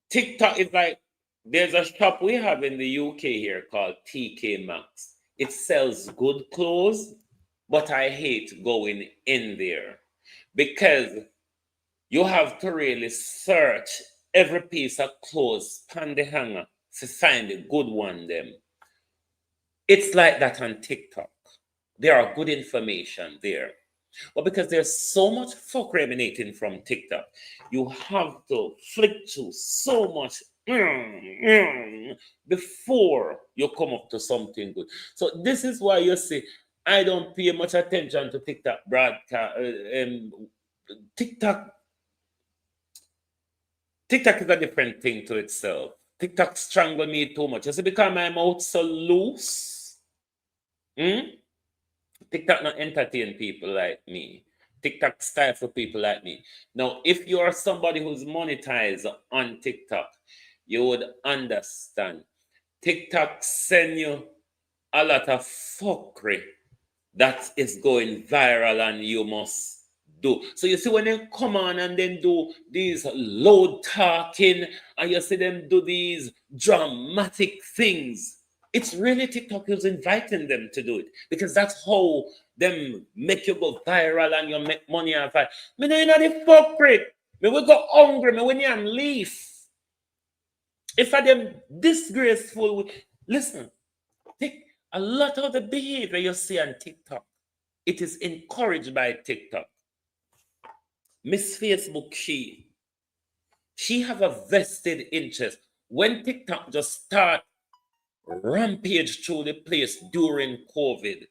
TikTok is like, there's a shop we have in the UK here called TK Maxx. It sells good clothes, but I hate going in there because you have to really search every piece of clothes on the hanger to find a good one them. It's like that on TikTok. There are good information there. But because there's so much fuckery emanating from TikTok, you have to flick through so much before you come up to something good. So this is why you see I don't pay much attention to TikTok broadcast. TikTok is a different thing to itself. TikTok strangle me too much. You see, because my mouth so loose. TikTok not entertain people like me. TikTok style for people like me. Now, if you are somebody who's monetized on TikTok, you would understand. TikTok send you a lot of fuckery that is going viral and you must do. So you see when they come on and then do these loud talking and you see them do these dramatic things, it's really TikTok who's inviting them to do it because that's how them make you go viral and you make money off it. Me know you know the fuckery. Me will go hungry. Me when you am leave. If I them disgraceful, listen, a lot of the behavior you see on TikTok, it is encouraged by TikTok. Miss Facebook, she have a vested interest. When TikTok just start rampage through the place during COVID,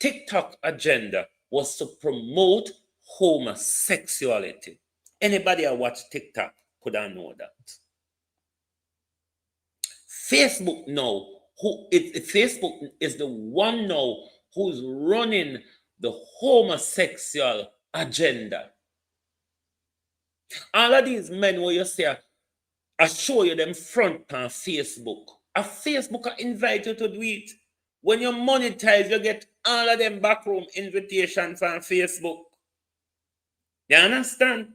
TikTok agenda was to promote homosexuality. Anybody who watch TikTok could not know that. Facebook now, Facebook is the one now who's running the homosexual agenda. All of these men where you say, I show you them front on Facebook. A Facebook invite you to do it. When you monetize, you get all of them backroom invitations on Facebook. You understand?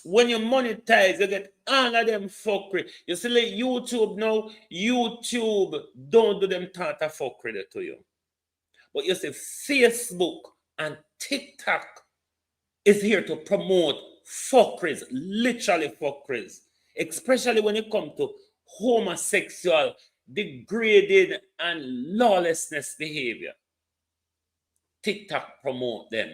When you monetize, you get all of them fuckery. You see, like YouTube now, YouTube don't do them tata fuckery to you. But you see, Facebook and TikTok is here to promote fuckeries, literally fuckeries, especially when it comes to homosexual, degraded, and lawlessness behavior. TikTok promote them.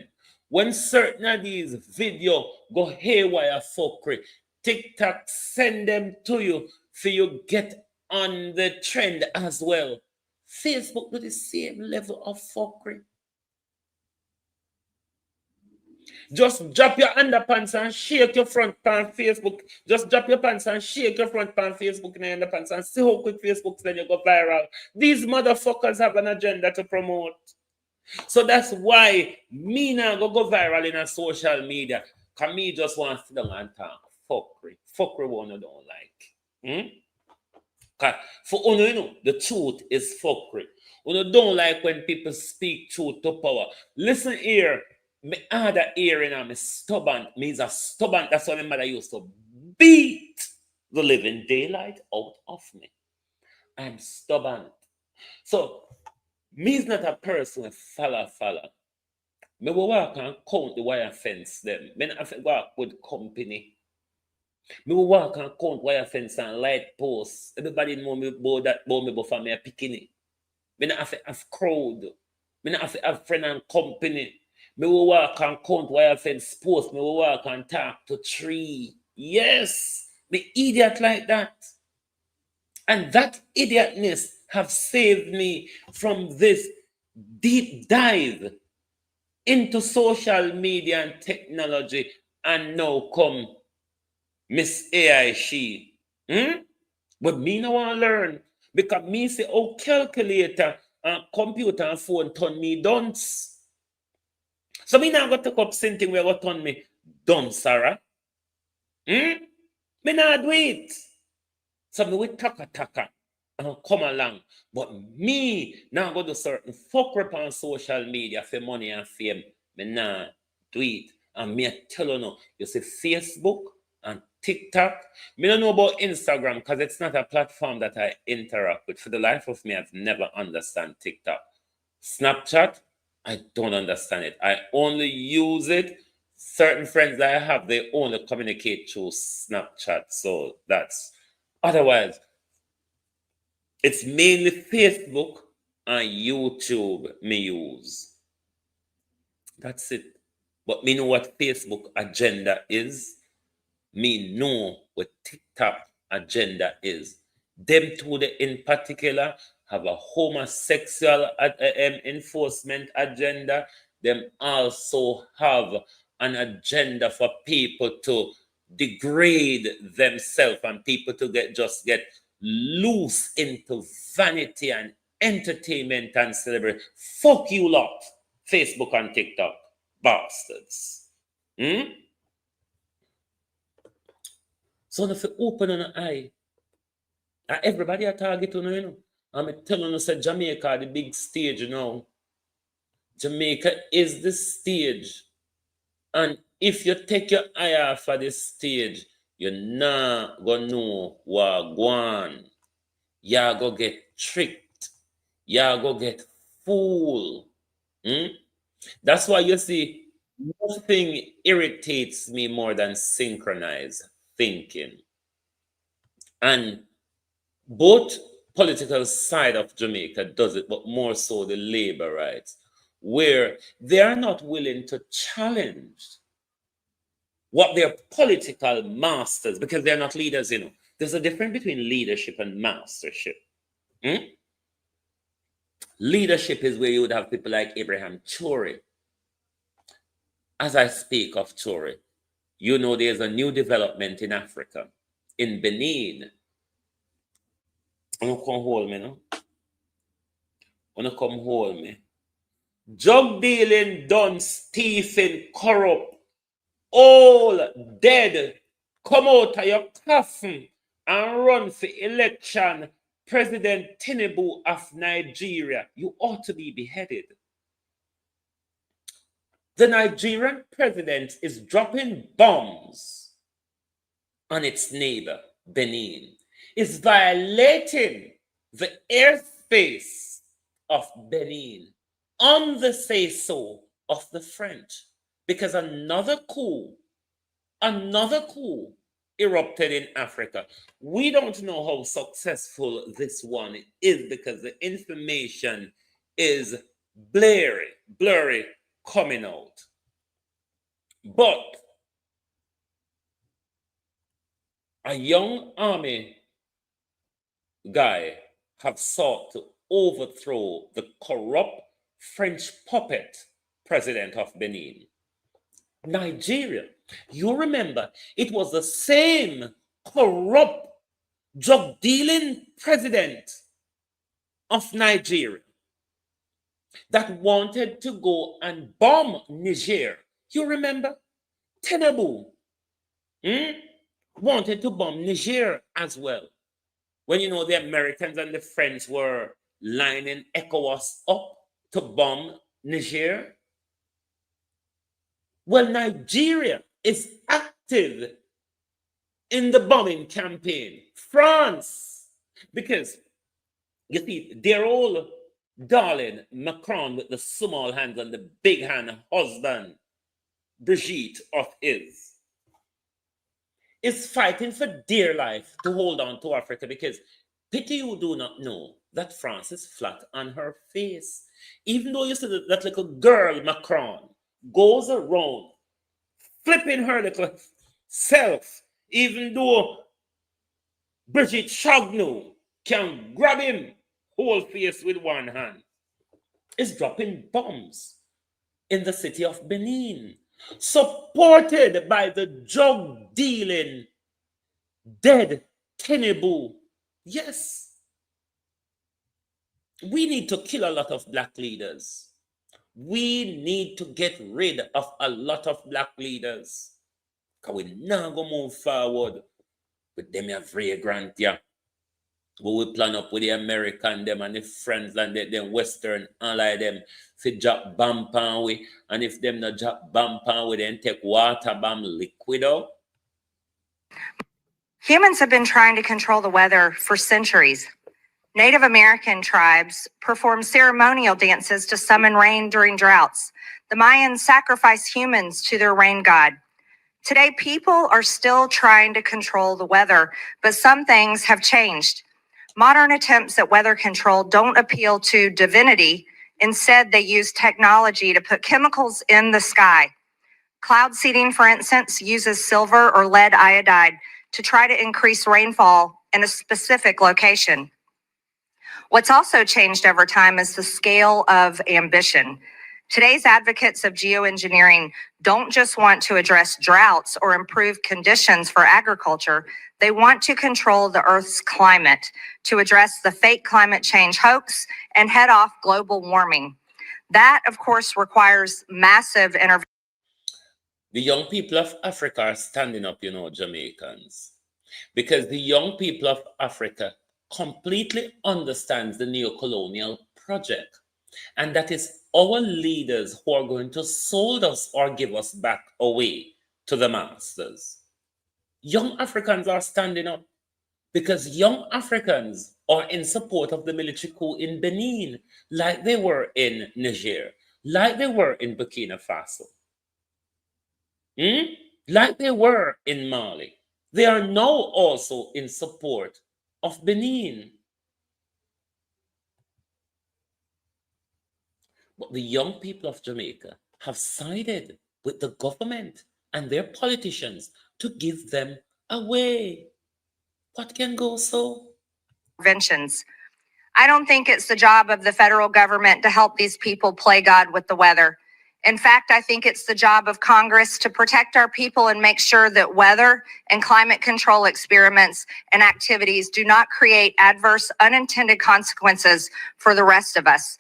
When certain of these videos go haywire fuckery, TikTok send them to you for you get on the trend as well. Facebook do the same level of fuckery. Just drop your underpants and shake your front pan Facebook. Just drop your pants and shake your front pan Facebook in your underpants and see how quick Facebook then you go viral. These motherfuckers have an agenda to promote. So that's why me now go viral in a social media. Cause me just want to sit down and talk fuckery. Fuckery one you don't like. Cause for uno, you know, the truth is fuckery. Uno don't like when people speak truth to power. Listen here. Me other ear in me stubborn. Me's a stubborn. That's what my mother used to beat the living daylight out of me. I'm stubborn. So me's not a person with follow. Me will walk and count the wire fence them. Me not walk with company. Me will walk and count wire fence and light posts. Everybody know me about that about me before me a picking. Me not have crowd. Me not have friend and company. Me will walk and count wire fence posts. Me will walk and talk to tree. Yes, me idiot like that. And that idiotness have saved me from this deep dive into social media and technology, and now come Miss AI she. But me no want to learn because me say, oh, calculator and computer and phone turn me dunce. So me now got to take up something where what turn me dunce, Sarah. Me not do it. So me with taka and come along. But me now go to certain fuck up on social media for money and fame. Me nah do it. And me tell you now, you see Facebook and TikTok. Me don't know about Instagram because it's not a platform that I interact with. For the life of me, I've never understand TikTok. Snapchat, I don't understand it. I only use it. Certain friends that I have, they only communicate through Snapchat. So that's otherwise. It's mainly Facebook and YouTube me use. That's it. But me know what Facebook agenda is. Me know what TikTok agenda is. Them two in particular have a homosexual enforcement agenda. Them also have an agenda for people to degrade themselves and people to get loose into vanity and entertainment and celebrity. Fuck you lot, Facebook and TikTok, bastards. So if you open an eye, everybody a target on you know. I'm telling you, say Jamaica the big stage now. Jamaica is the stage. And if you take your eye off of this stage, you're not gonna know what going. You're gonna get tricked. You're gonna get fooled. That's why you see, nothing irritates me more than synchronized thinking. And both political side of Jamaica does it, but more so the labor rights, where they are not willing to challenge what their political masters, because they're not leaders, you know. There's a difference between leadership and mastership. Leadership is where you would have people like Abraham Chori. As I speak of Chori, you know there's a new development in Africa, in Benin. Wanna come hold me, no? Wanna come hold me? Drug dealing, done, thieving, corrupt, all dead. Come out of your coffin and run for election. President Tinubu of Nigeria, you ought to be beheaded. The Nigerian president is dropping bombs on its neighbor, Benin. Is violating the airspace of Benin on the say-so of the French, because another coup erupted in Africa. We don't know how successful this one is because the information is blurry coming out. But a young army guy have sought to overthrow the corrupt French puppet president of Benin. Nigeria. You remember, it was the same corrupt drug dealing president of Nigeria that wanted to go and bomb Niger. You remember? Tinubu wanted to bomb Niger as well. When you know the Americans and the French were lining ECOWAS up to bomb Niger. Well, Nigeria is active in the bombing campaign. France, because you see, they're all darling Macron with the small hands and the big hand husband, Brigitte of his, is fighting for dear life to hold on to Africa, because pity you do not know that France is flat on her face. Even though you see that little girl Macron goes around flipping her little self, even though Brigitte Chagnou can grab him whole face with one hand, is dropping bombs in the city of Benin, supported by the drug dealing dead Tinubu. Yes, we need to kill a lot of black leaders. We need to get rid of a lot of black leaders, because we now go move forward with them a vagrant, yeah. But we plan up with the American them and the friends and them Western ally them fi drop bomb pan we, and if them not drop bomb pan we, then take water bomb liquid out. Humans have been trying to control the weather for centuries. Native American tribes perform ceremonial dances to summon rain during droughts. The Mayans sacrifice humans to their rain god. Today, people are still trying to control the weather, but some things have changed. Modern attempts at weather control don't appeal to divinity. Instead, they use technology to put chemicals in the sky. Cloud seeding, for instance, uses silver or lead iodide to try to increase rainfall in a specific location. What's also changed over time is the scale of ambition. Today's advocates of geoengineering don't just want to address droughts or improve conditions for agriculture. They want to control the Earth's climate to address the fake climate change hoax and head off global warming. That, of course, requires massive intervention. The young people of Africa are standing up, you know, Jamaicans, because the young people of Africa completely understands the neocolonial project, and that is our leaders who are going to sold us or give us back away to the masters. Young Africans are standing up because young Africans are in support of the military coup in Benin, like they were in Niger, like they were in Burkina Faso, like they were in Mali. They are now also in support of Benin. But the young people of Jamaica have sided with the government and their politicians to give them away. What can go so? Interventions. I don't think it's the job of the federal government to help these people play God with the weather. In fact, I think it's the job of Congress to protect our people and make sure that weather and climate control experiments and activities do not create adverse, unintended consequences for the rest of us.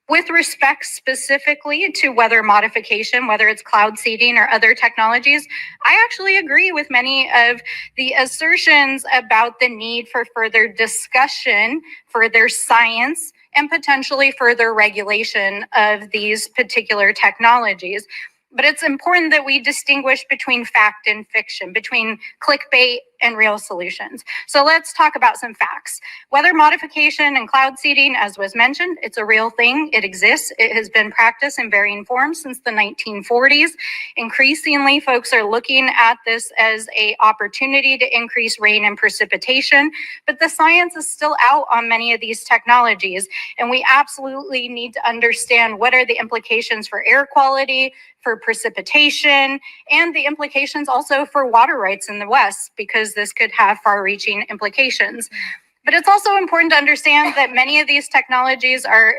With respect specifically to weather modification, whether it's cloud seeding or other technologies, I actually agree with many of the assertions about the need for further discussion, further science, and potentially further regulation of these particular technologies. But it's important that we distinguish between fact and fiction, between clickbait and real solutions. So let's talk about some facts. Weather modification and cloud seeding, as was mentioned, it's a real thing. It exists. It has been practiced in varying forms since the 1940s. Increasingly, folks are looking at this as an opportunity to increase rain and precipitation, but the science is still out on many of these technologies, and we absolutely need to understand what are the implications for air quality, for precipitation, and the implications also for water rights in the West, because this could have far-reaching implications. But it's also important to understand that many of these technologies are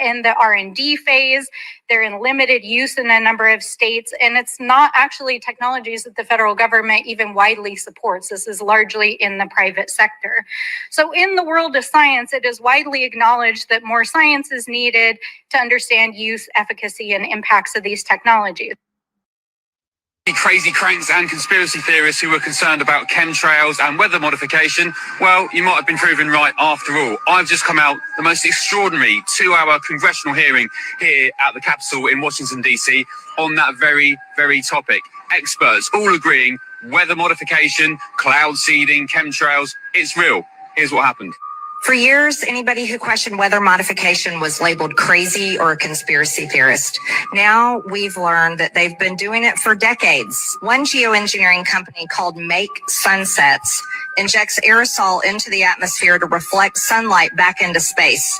in the R&D phase. They're in limited use in a number of states, and it's not actually technologies that the federal government even widely supports. This is largely in the private sector. So in the world of science, it is widely acknowledged that more science is needed to understand use, efficacy, and impacts of these technologies. Crazy cranks and conspiracy theorists who were concerned about chemtrails and weather modification, well, you might have been proven right after all. I've just come out the most extraordinary 2-hour congressional hearing here at the Capitol in Washington, D.C. on that very, very topic. Experts all agreeing weather modification, cloud seeding, chemtrails, it's real. Here's what happened. For years, anybody who questioned weather modification was labeled crazy or a conspiracy theorist. Now we've learned that they've been doing it for decades. One geoengineering company called Make Sunsets injects aerosol into the atmosphere to reflect sunlight back into space.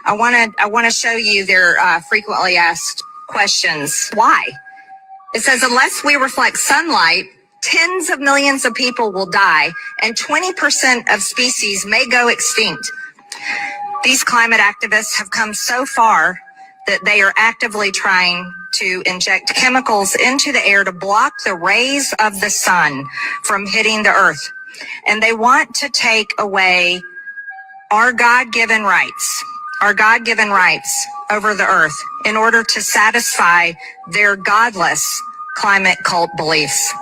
I want to show you their frequently asked questions. Why? It says, unless we reflect sunlight, tens of millions of people will die, and 20% of species may go extinct. These climate activists have come so far that they are actively trying to inject chemicals into the air to block the rays of the sun from hitting the earth. And they want to take away our God-given rights over the earth in order to satisfy their godless climate cult beliefs.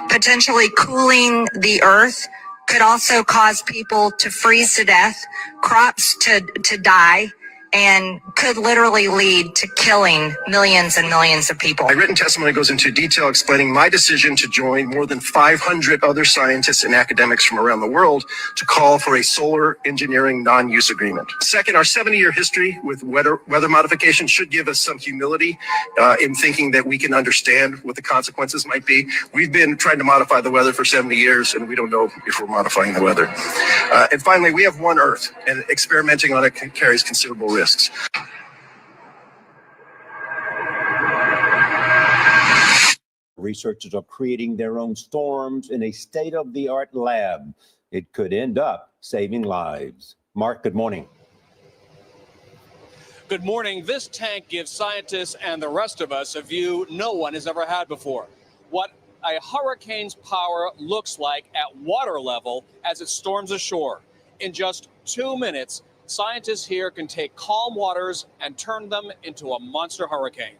Potentially cooling the earth could also cause people to freeze to death, crops to die, and could literally lead to killing millions and millions of people. My written testimony goes into detail explaining my decision to join more than 500 other scientists and academics from around the world to call for a solar engineering non-use agreement. Second, our 70-year history with weather modification should give us some humility in thinking that we can understand what the consequences might be. We've been trying to modify the weather for 70 years, and we don't know if we're modifying the weather. And finally, we have one Earth, and experimenting on it carries considerable risks. Researchers are creating their own storms in a state-of-the-art lab. It could end up saving lives. Mark, good morning. Good morning. This tank gives scientists and the rest of us a view no one has ever had before. What a hurricane's power looks like at water level as it storms ashore. In just 2 minutes, scientists here can take calm waters and turn them into a monster hurricane.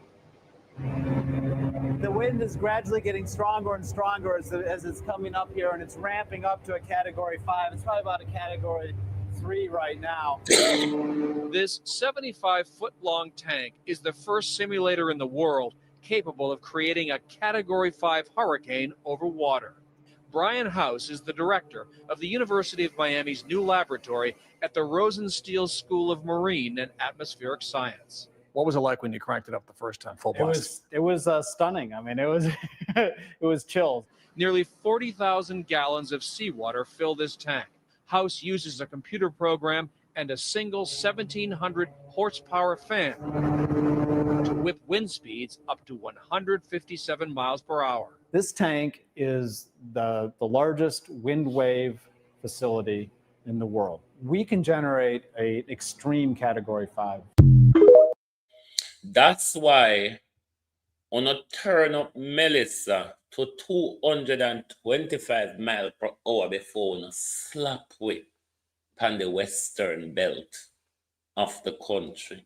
The wind is gradually getting stronger and stronger as it's coming up here, and it's ramping up to a Category 5. It's probably about a Category 3 right now. This 75-foot-long tank is the first simulator in the world capable of creating a Category 5 hurricane over water. Brian House is the director of the University of Miami's new laboratory at the Rosenstiel School of Marine and Atmospheric Science. What was it like when you cranked it up the first time, full blast? It was stunning. I mean, it was it was chills. Nearly 40,000 gallons of seawater fill this tank. House uses a computer program and a single 1,700 horsepower fan to whip wind speeds up to 157 miles per hour. This tank is the largest wind wave facility in the world. We can generate an extreme Category 5. That's why on a turn up Melissa to 225 miles per hour before on a slap whip on the western belt of the country.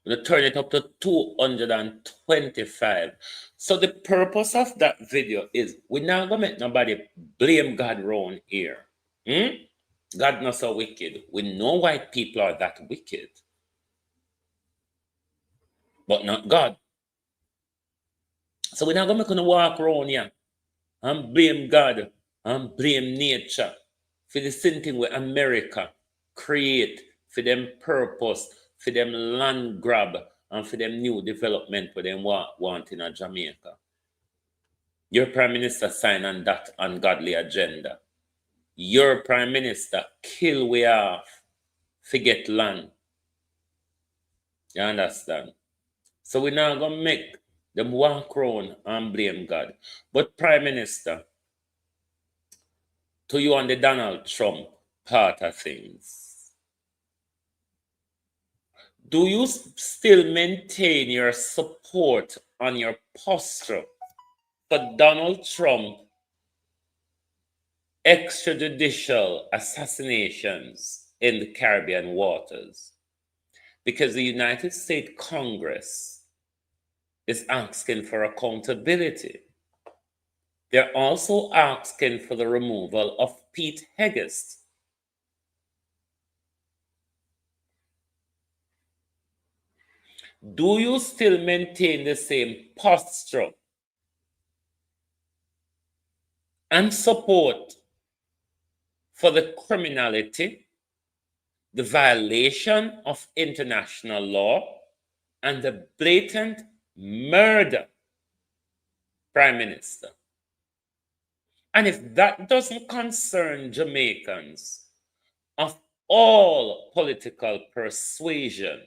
We turn it up to 225. So the purpose of that video is we're not gonna make nobody blame God round here. God not so wicked. We know why people are that wicked, but not God. So we're not gonna walk around here and blame God and blame nature for the same thing with America create for them purpose, for them land grab, and for them new development for them want in Jamaica. Your prime minister signed on that ungodly agenda. Your prime minister kill we off, forget land. You understand? So we're not gonna make them walk around and blame God. But prime minister, to you on the Donald Trump part of things. Do you still maintain your support on your posture for Donald Trump extrajudicial assassinations in the Caribbean waters? Because the United States Congress is asking for accountability. They're also asking for the removal of Pete Hegseth. Do you still maintain the same posture and support for the criminality, the violation of international law, and the blatant murder, Prime Minister? And if that doesn't concern Jamaicans of all political persuasion,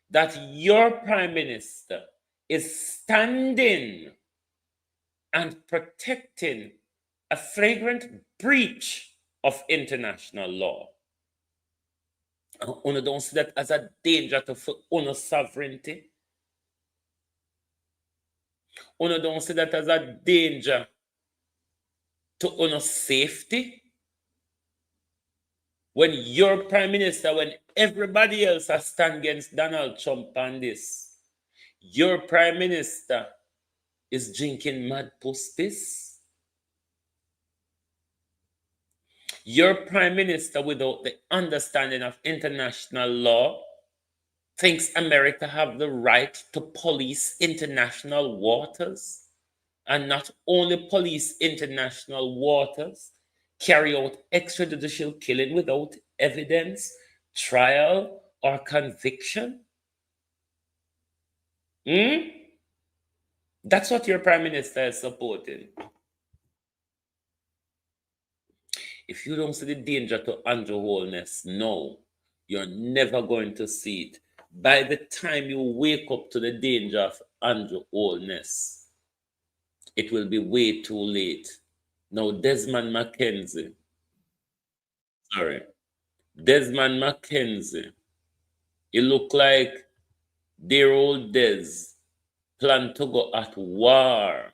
that your Prime Minister is standing and protecting a flagrant breach of international law, and don't see that as a danger to our sovereignty. Una don't see that as a danger to our safety. When your Prime Minister, when everybody else has stand against Donald Trump on this, your Prime Minister is drinking mad puss piss. Your Prime Minister, without the understanding of international law, thinks America have the right to police international waters, and not only police international waters, carry out extrajudicial killing without evidence, trial, or conviction? That's what your Prime Minister is supporting. If you don't see the danger to Andrew Holness, no, you're never going to see it. By the time you wake up to the danger of Andrew Holness, it will be way too late. Now, Desmond McKenzie, you look like dear old Des plan to go at war.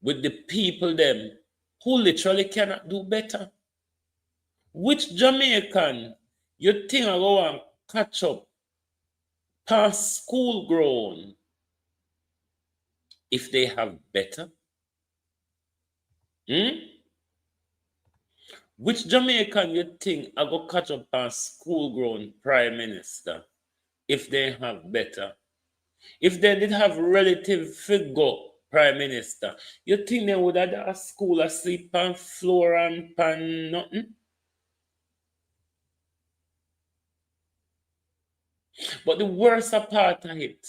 With the people them who literally cannot do better. Which Jamaican you think I go and catch up past school grown if they have better? Which Jamaican you think I go catch up past school grown Prime Minister if they have better? If they did have relative figure Prime Minister, you think they would have a school asleep on floor and pan nothing? But the worst part of it,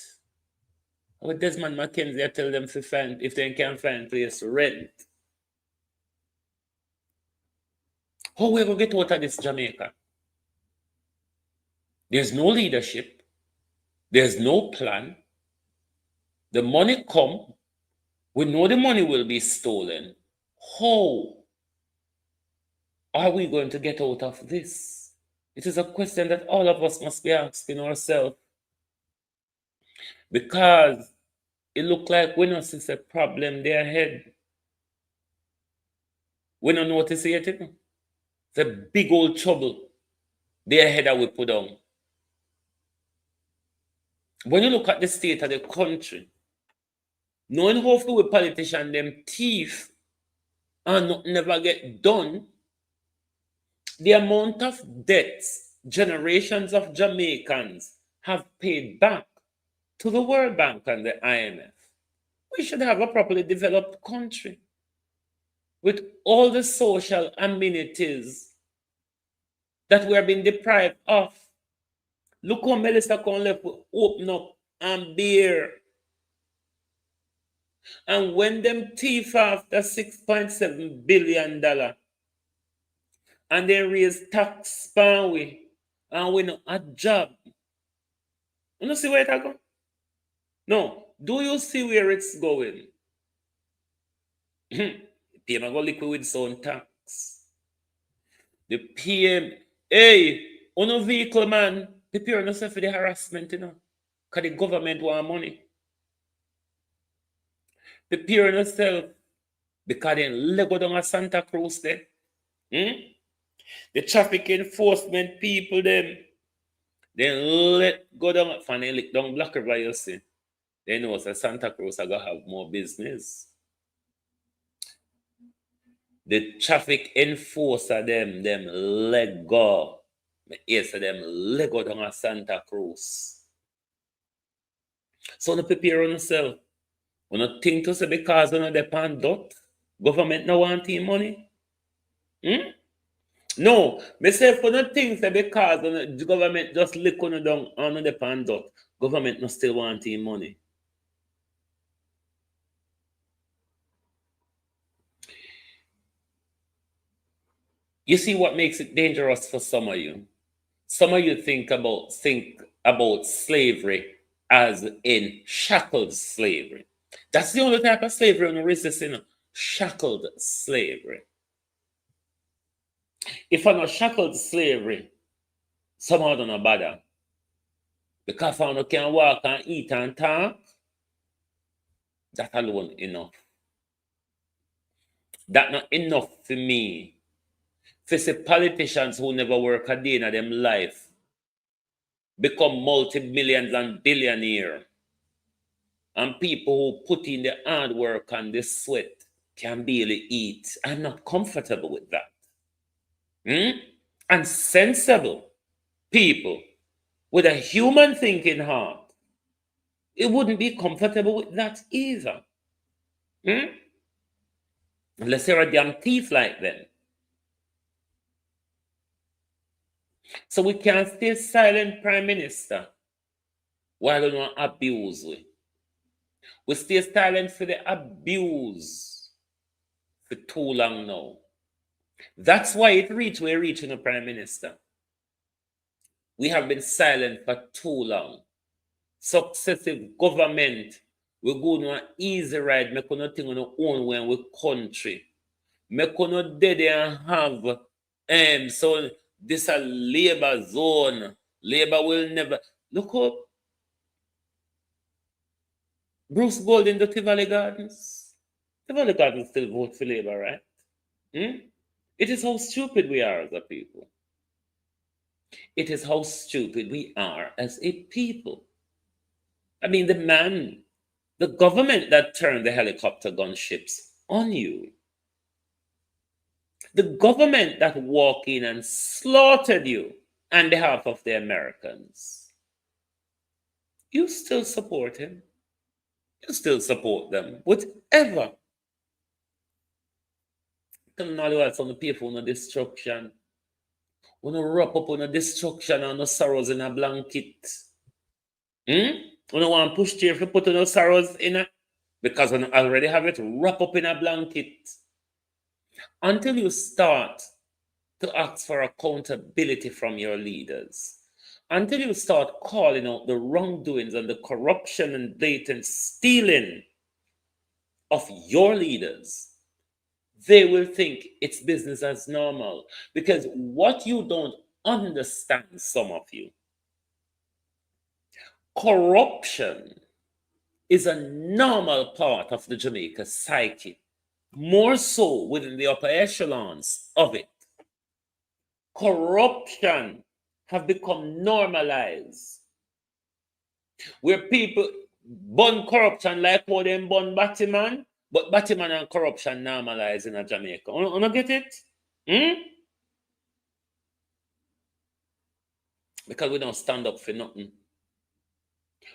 with Desmond McKenzie, I tell them to find, if they can find place to rent. How we going to get out of this Jamaica? There's no leadership. There's no plan. The money come. We know the money will be stolen. How are we going to get out of this? It is a question that all of us must be asking ourselves. Because it looks like we don't see a problem there ahead. We don't notice it. It's a big old trouble there ahead that we put down. When you look at the state of the country, knowing how few politicians them thief and never get done, the amount of debts generations of Jamaicans have paid back to the World Bank and the IMF. We should have a properly developed country with all the social amenities that we are being deprived of. Look how Melissa can left open up and beer. And when them thief after $6.7 billion and they raise tax span we and we not a job. You know see where it go? No, Do you see where it's going? PM go liquid with sound tax. The PM, hey, on a vehicle, man, prepare yourself for the harassment, because the government want money. Prepare yourself, because then let go down a Santa Cruz there. The traffic enforcement people, them, then let go down, and then lick down Black River, you see. They know that Santa Cruz are going to have more business. The traffic enforcer, them let go. Yes, them let go down a Santa Cruz. So, no prepare on yourself. You not think to say because you depend dot, government no want your money? No, me say for no things that because the government just lick on down on the pan dot, government no still want your money. You see what makes it dangerous for some of you? Some of you think about slavery as in shackled slavery. That's the only type of slavery on the resisting, shackled slavery. If I'm not shackled slavery, somehow don't bother. Because I can walk and eat and talk, that alone enough. That not enough for me. For say politicians who never work a day in their life become multi-millions and billionaires. And people who put in the hard work and the sweat can barely eat. I'm not comfortable with that. And sensible people with a human thinking heart, it wouldn't be comfortable with that either. Unless you're a damn thief like them. So we can't stay silent, Prime Minister, while we don't abuse we. We stay silent for the abuse for too long now. That's why it reached where it reached, the Prime Minister. We have been silent for too long. Successive government, we go on an easy ride, make nothing on our own way with country. Make no dead and have so this a labor zone. Labor will never look up. Bruce Gold in the Tivoli Gardens. Tivoli Gardens still vote for Labor, right? It is how stupid we are as a people. It is how stupid we are as a people. I mean, the government that turned the helicopter gunships on you. The government that walked in and slaughtered you on behalf of the Americans. You still support him. You still support them. Whatever. Tell all you else on the people on the destruction. Want to wrap up on the destruction and the sorrows in a blanket. You don't want to push chair if you put on the sorrows in it. Because when you already have it, wrap up in a blanket. Until you start to ask for accountability from your leaders. Until you start calling out the wrongdoings and the corruption and blatant stealing of your leaders, they will think it's business as normal. Because what you don't understand, some of you, corruption is a normal part of the Jamaica psyche, more so within the upper echelons of it. Corruption have become normalized, where people burn corruption like how they burn Batman, but Batman and corruption normalized in Jamaica. You don't get it? Because we don't stand up for nothing.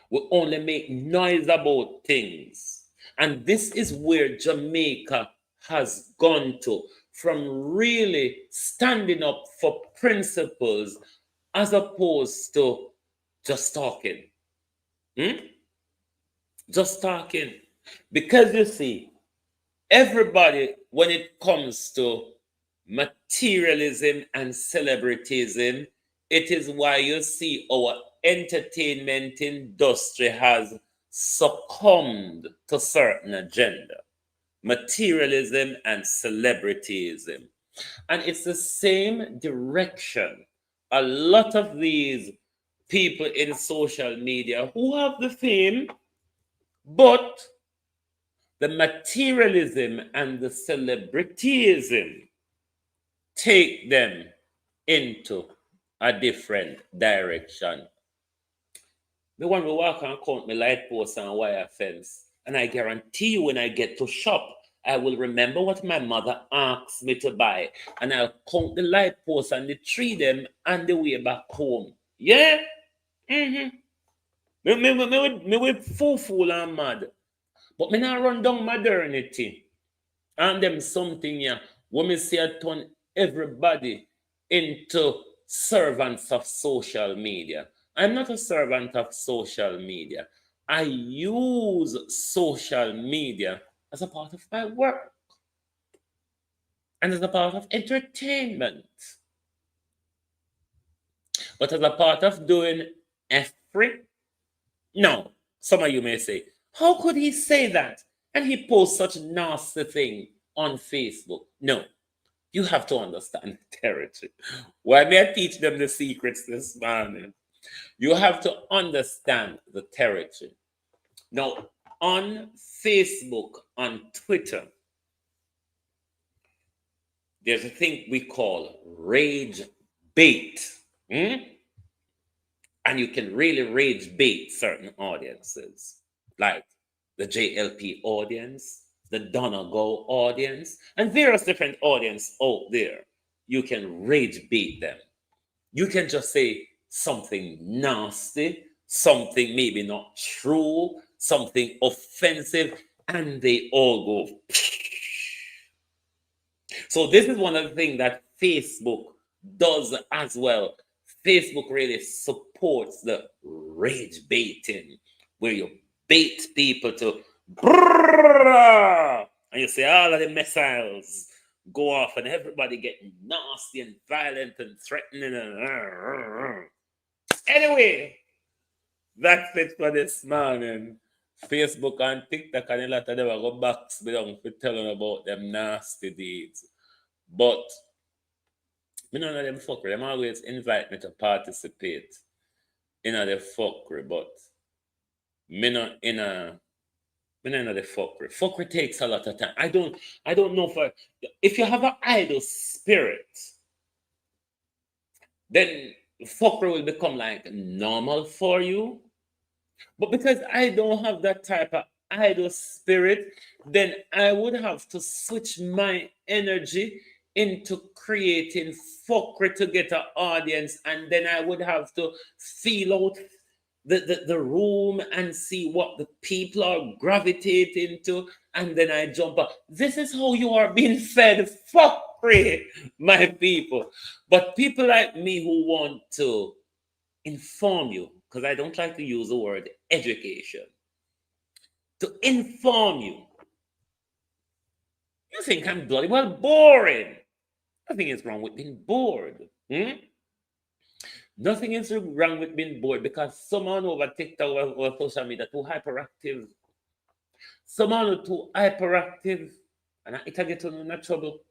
We only make noise about things. And this is where Jamaica has gone to, from really standing up for principles as opposed to just talking. Just talking. Because you see, everybody, when it comes to materialism and celebritism, it is why you see our entertainment industry has succumbed to certain agenda, materialism and celebrityism. And it's the same direction a lot of these people in social media who have the fame, but the materialism and the celebrityism take them into a different direction. The one will walk and count my light posts and wire fence, and I guarantee you when I get to shop, I will remember what my mother asked me to buy, and I'll count the light posts and the tree them on the way back home. Yeah? Mm-hmm. Me with fool and mad. But me not run down modernity. And them something here, when me say I turn everybody into servants of social media. I'm not a servant of social media. I use social media as a part of my work and as a part of entertainment. But as a part of doing every, no, some of you may say, how could he say that? And he posts such nasty thing on Facebook. No, you have to understand the territory. Why may I teach them the secrets this morning? You have to understand the territory. Now, on Facebook, on Twitter, there's a thing we call rage bait. And you can really rage bait certain audiences, like the JLP audience, the Donegal audience, and various different audience out there. You can rage bait them. You can just say something nasty, something maybe not true, something offensive, and they all go. So this is one of the things that Facebook does as well. Facebook really supports the rage baiting, where you bait people to brrrr, and you say all of the missiles go off and everybody get nasty and violent and threatening and anyway, that's it for this morning. Facebook and TikTok and a lot of them will go back down for telling about them nasty deeds. But me none of them fuckery. Them always invite me to participate in the fuckery, but me not in the fuckery. Fuckery takes a lot of time. I don't know if you have an idle spirit, then fuckery will become like normal for you. But because I don't have that type of idle spirit, then I would have to switch my energy into creating fuckery to get an audience, and then I would have to feel out the room and see what the people are gravitating to, and then I jump up. This is how you are being fed fuckery, my people. But people like me who want to inform you, because I don't like to use the word education, to inform you. You think I'm bloody well boring. Nothing is wrong with being bored. Nothing is wrong with being bored, because someone over TikTok or social media too hyperactive. Someone who too hyperactive, and it get in trouble.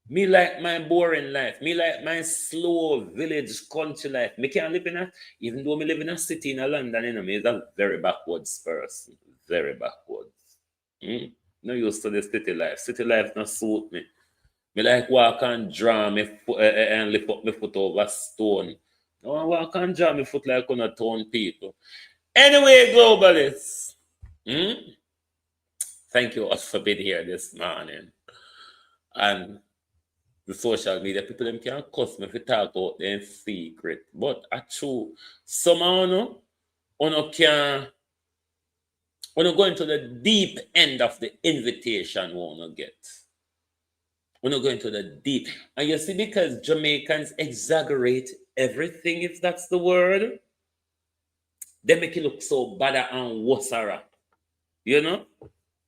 Me like my boring life. Me like my slow village country life. Me can't live in a, even though me live in a city in London, you know, me is a very backwards person. Very backwards. No used to the city life. City life not suit me. Me like walk and draw me and lift up my foot over a stone. No, I walk and draw my foot like on a town people. Anyway, globalists. Thank you all for being here this morning. And the social media people them can cuss me if you talk about them secret. But true, somehow you can go into the deep end of the invitation wanna get. We're not going to the deep. And you see, because Jamaicans exaggerate everything, if that's the word, they make it look so bad and worse. You know?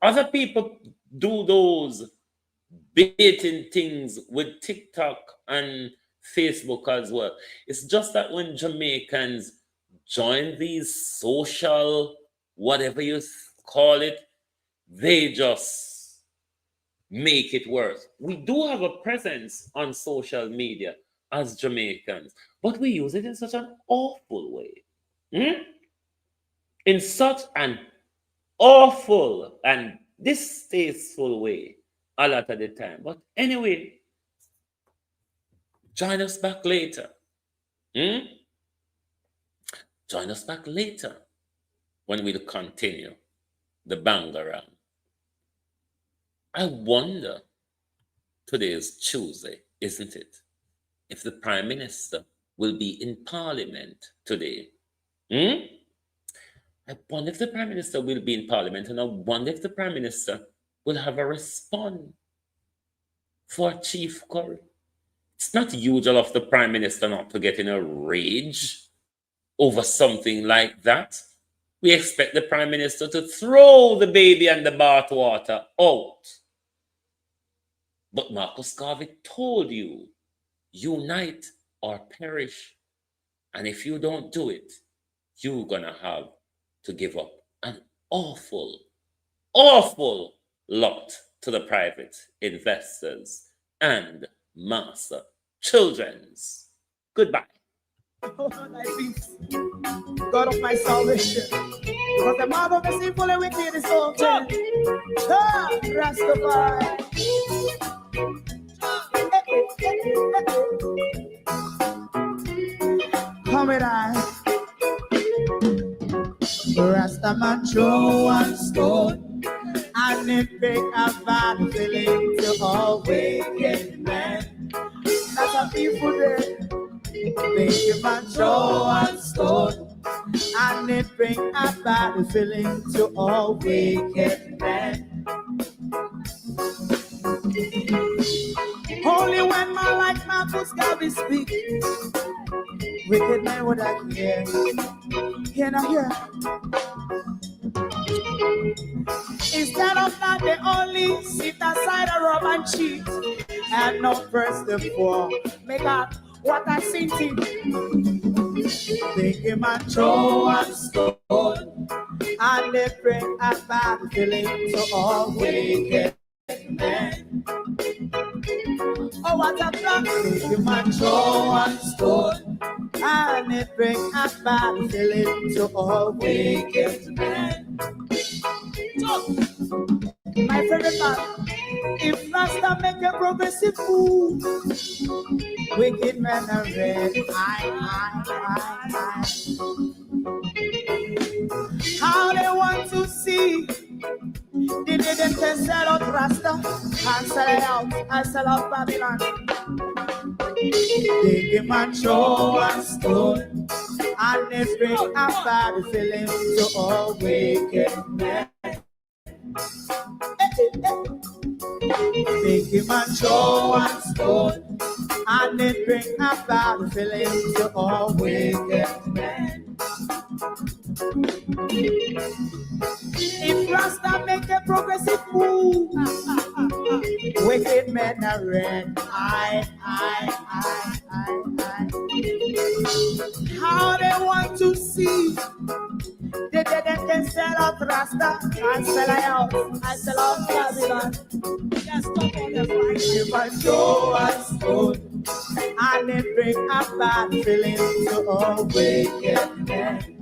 Other people do those baiting things with TikTok and Facebook as well. It's just that when Jamaicans join these social whatever you call it, they just make it worse. We do have a presence on social media as Jamaicans, but we use it in such an awful way. In such an awful and distasteful way a lot of the time. But anyway, join us back later. Join us back later when we'll continue the bang around. I wonder, today is Tuesday, isn't it? If the Prime Minister will be in Parliament today. I wonder if the Prime Minister will be in Parliament, and I wonder if the Prime Minister will have a response for Chief Curry. It's not usual of the Prime Minister not to get in a rage over something like that. We expect the Prime Minister to throw the baby and the bathwater out. But Marcus Garvey told you, unite or perish. And if you don't do it, you're going to have to give up an awful, awful lot to the private investors and master children's. Goodbye. God of my salvation, because the mouth of the sinful and wicked is open. Rastafari. Come with I. Rastaman throw one stone, and it make a bad feeling to all wicked men. That's a people there. Make a man throw one stone, and it bring a bad feeling to all wicked men. Only when man like Marcus Garvey speak, wicked men would I hear. Hear now hear. Instead of that, they only sit aside and rob and cheat, and not press the poor. Make up what I seen to. They him and throw and stone, and they bring a bad feeling to all wicked men. Oh, what a plan! They him and throw and stone, and they bring a bad feeling to all wicked men. My favorite part, if Rasta make a progressive move, wicked men are red. How they want to see, they didn't sell out Rasta and sell out Babylon. They give man throw and stone, and they bring a bad feeling to all wicked men. Make him and throw and stone, and it bring a bad feeling to all wicked men. If Rasta make a progressive move, wicked men are red. How they want to see, they can sell out Rasta and sell out Babylon. Just stop on the fire. If I show and stone, and they bring a bad feeling to all wicked men.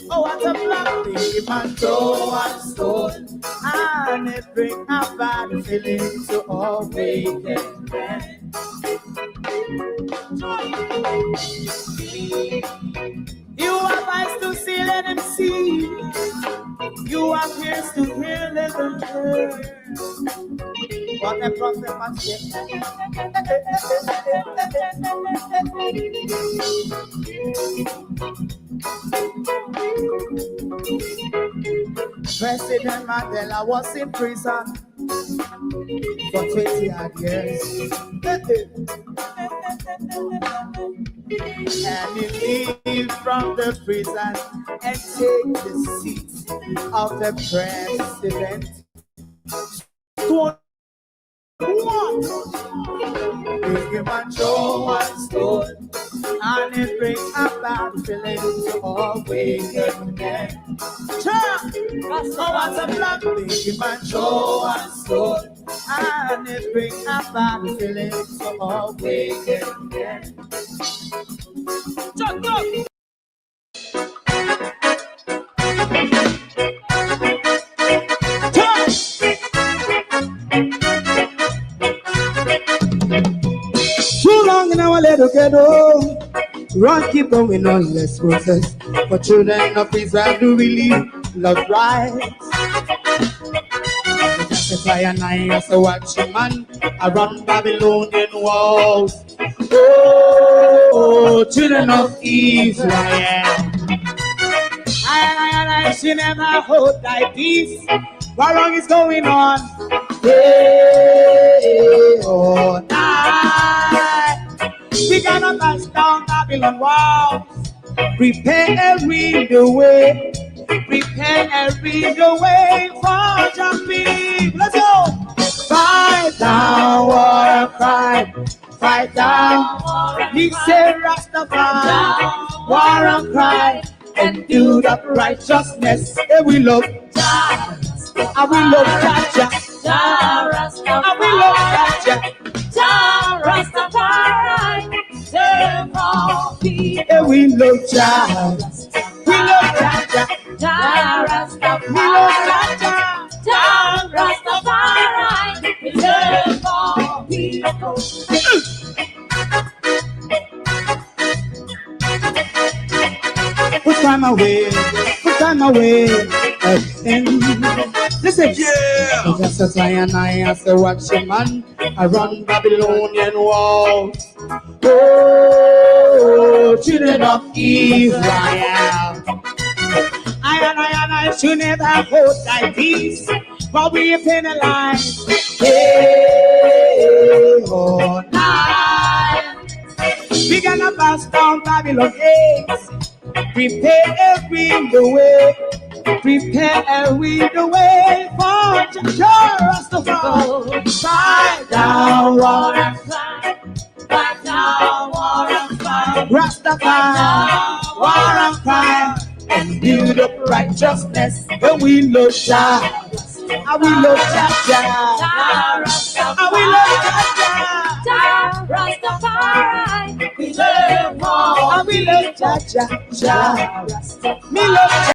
Oh, what a black thing, man, throw and stone, and they bring a bad feeling to all wicked men. You have eyes to see, let them see. You have ears to hear, let them hear. What a prophet must say. President Mandela was in prison for 20-odd years. And he leave from the prison and take the seat of the president. One. Big man show us good, and it brings a bad feeling to all wicked men. So what's a black big man show us good, and it brings a bad feeling to all wicked men. Shut up! Too long in our little ghetto, run keep going on, let's process. For children of Israel do really love rights. Justify and I also watch a man around Babylonian walls. Oh, children of Israel. I should never hold thy peace. What wrong is going on? Hey, oh, night. We gonna bust down Babylon walls. Prepare every the way. Prepare every the way for jumping. Let's go. Fight down, war cry. Fight down. He said Rastafari. War and cry. And do the righteousness. And we love Jah. And we love Jah. Jah Rastafari. And we love Jah. Jah Rastafari. Save all people. And we love Jah. We love Jah. Jah Rastafari. We love Jah. Jah Rastafari. Save all people. Put time away, and listen, yeah. Just as I and I as a watching man around Babylonian walls. Oh, children of Israel. I and I should never hold thy peace, but we penalize. Hey, oh, night. We gonna pass down Babylon gates. Prepare every the way. Prepare every the way for Jah Rastafari. Fight down, war and cry. Fight down, war and cry. Rastafari, war and cry. And build up righteousness. And we love Jah. And we love Jah. And we love Jah. Rastafari. We love more. And we love Jah. Me love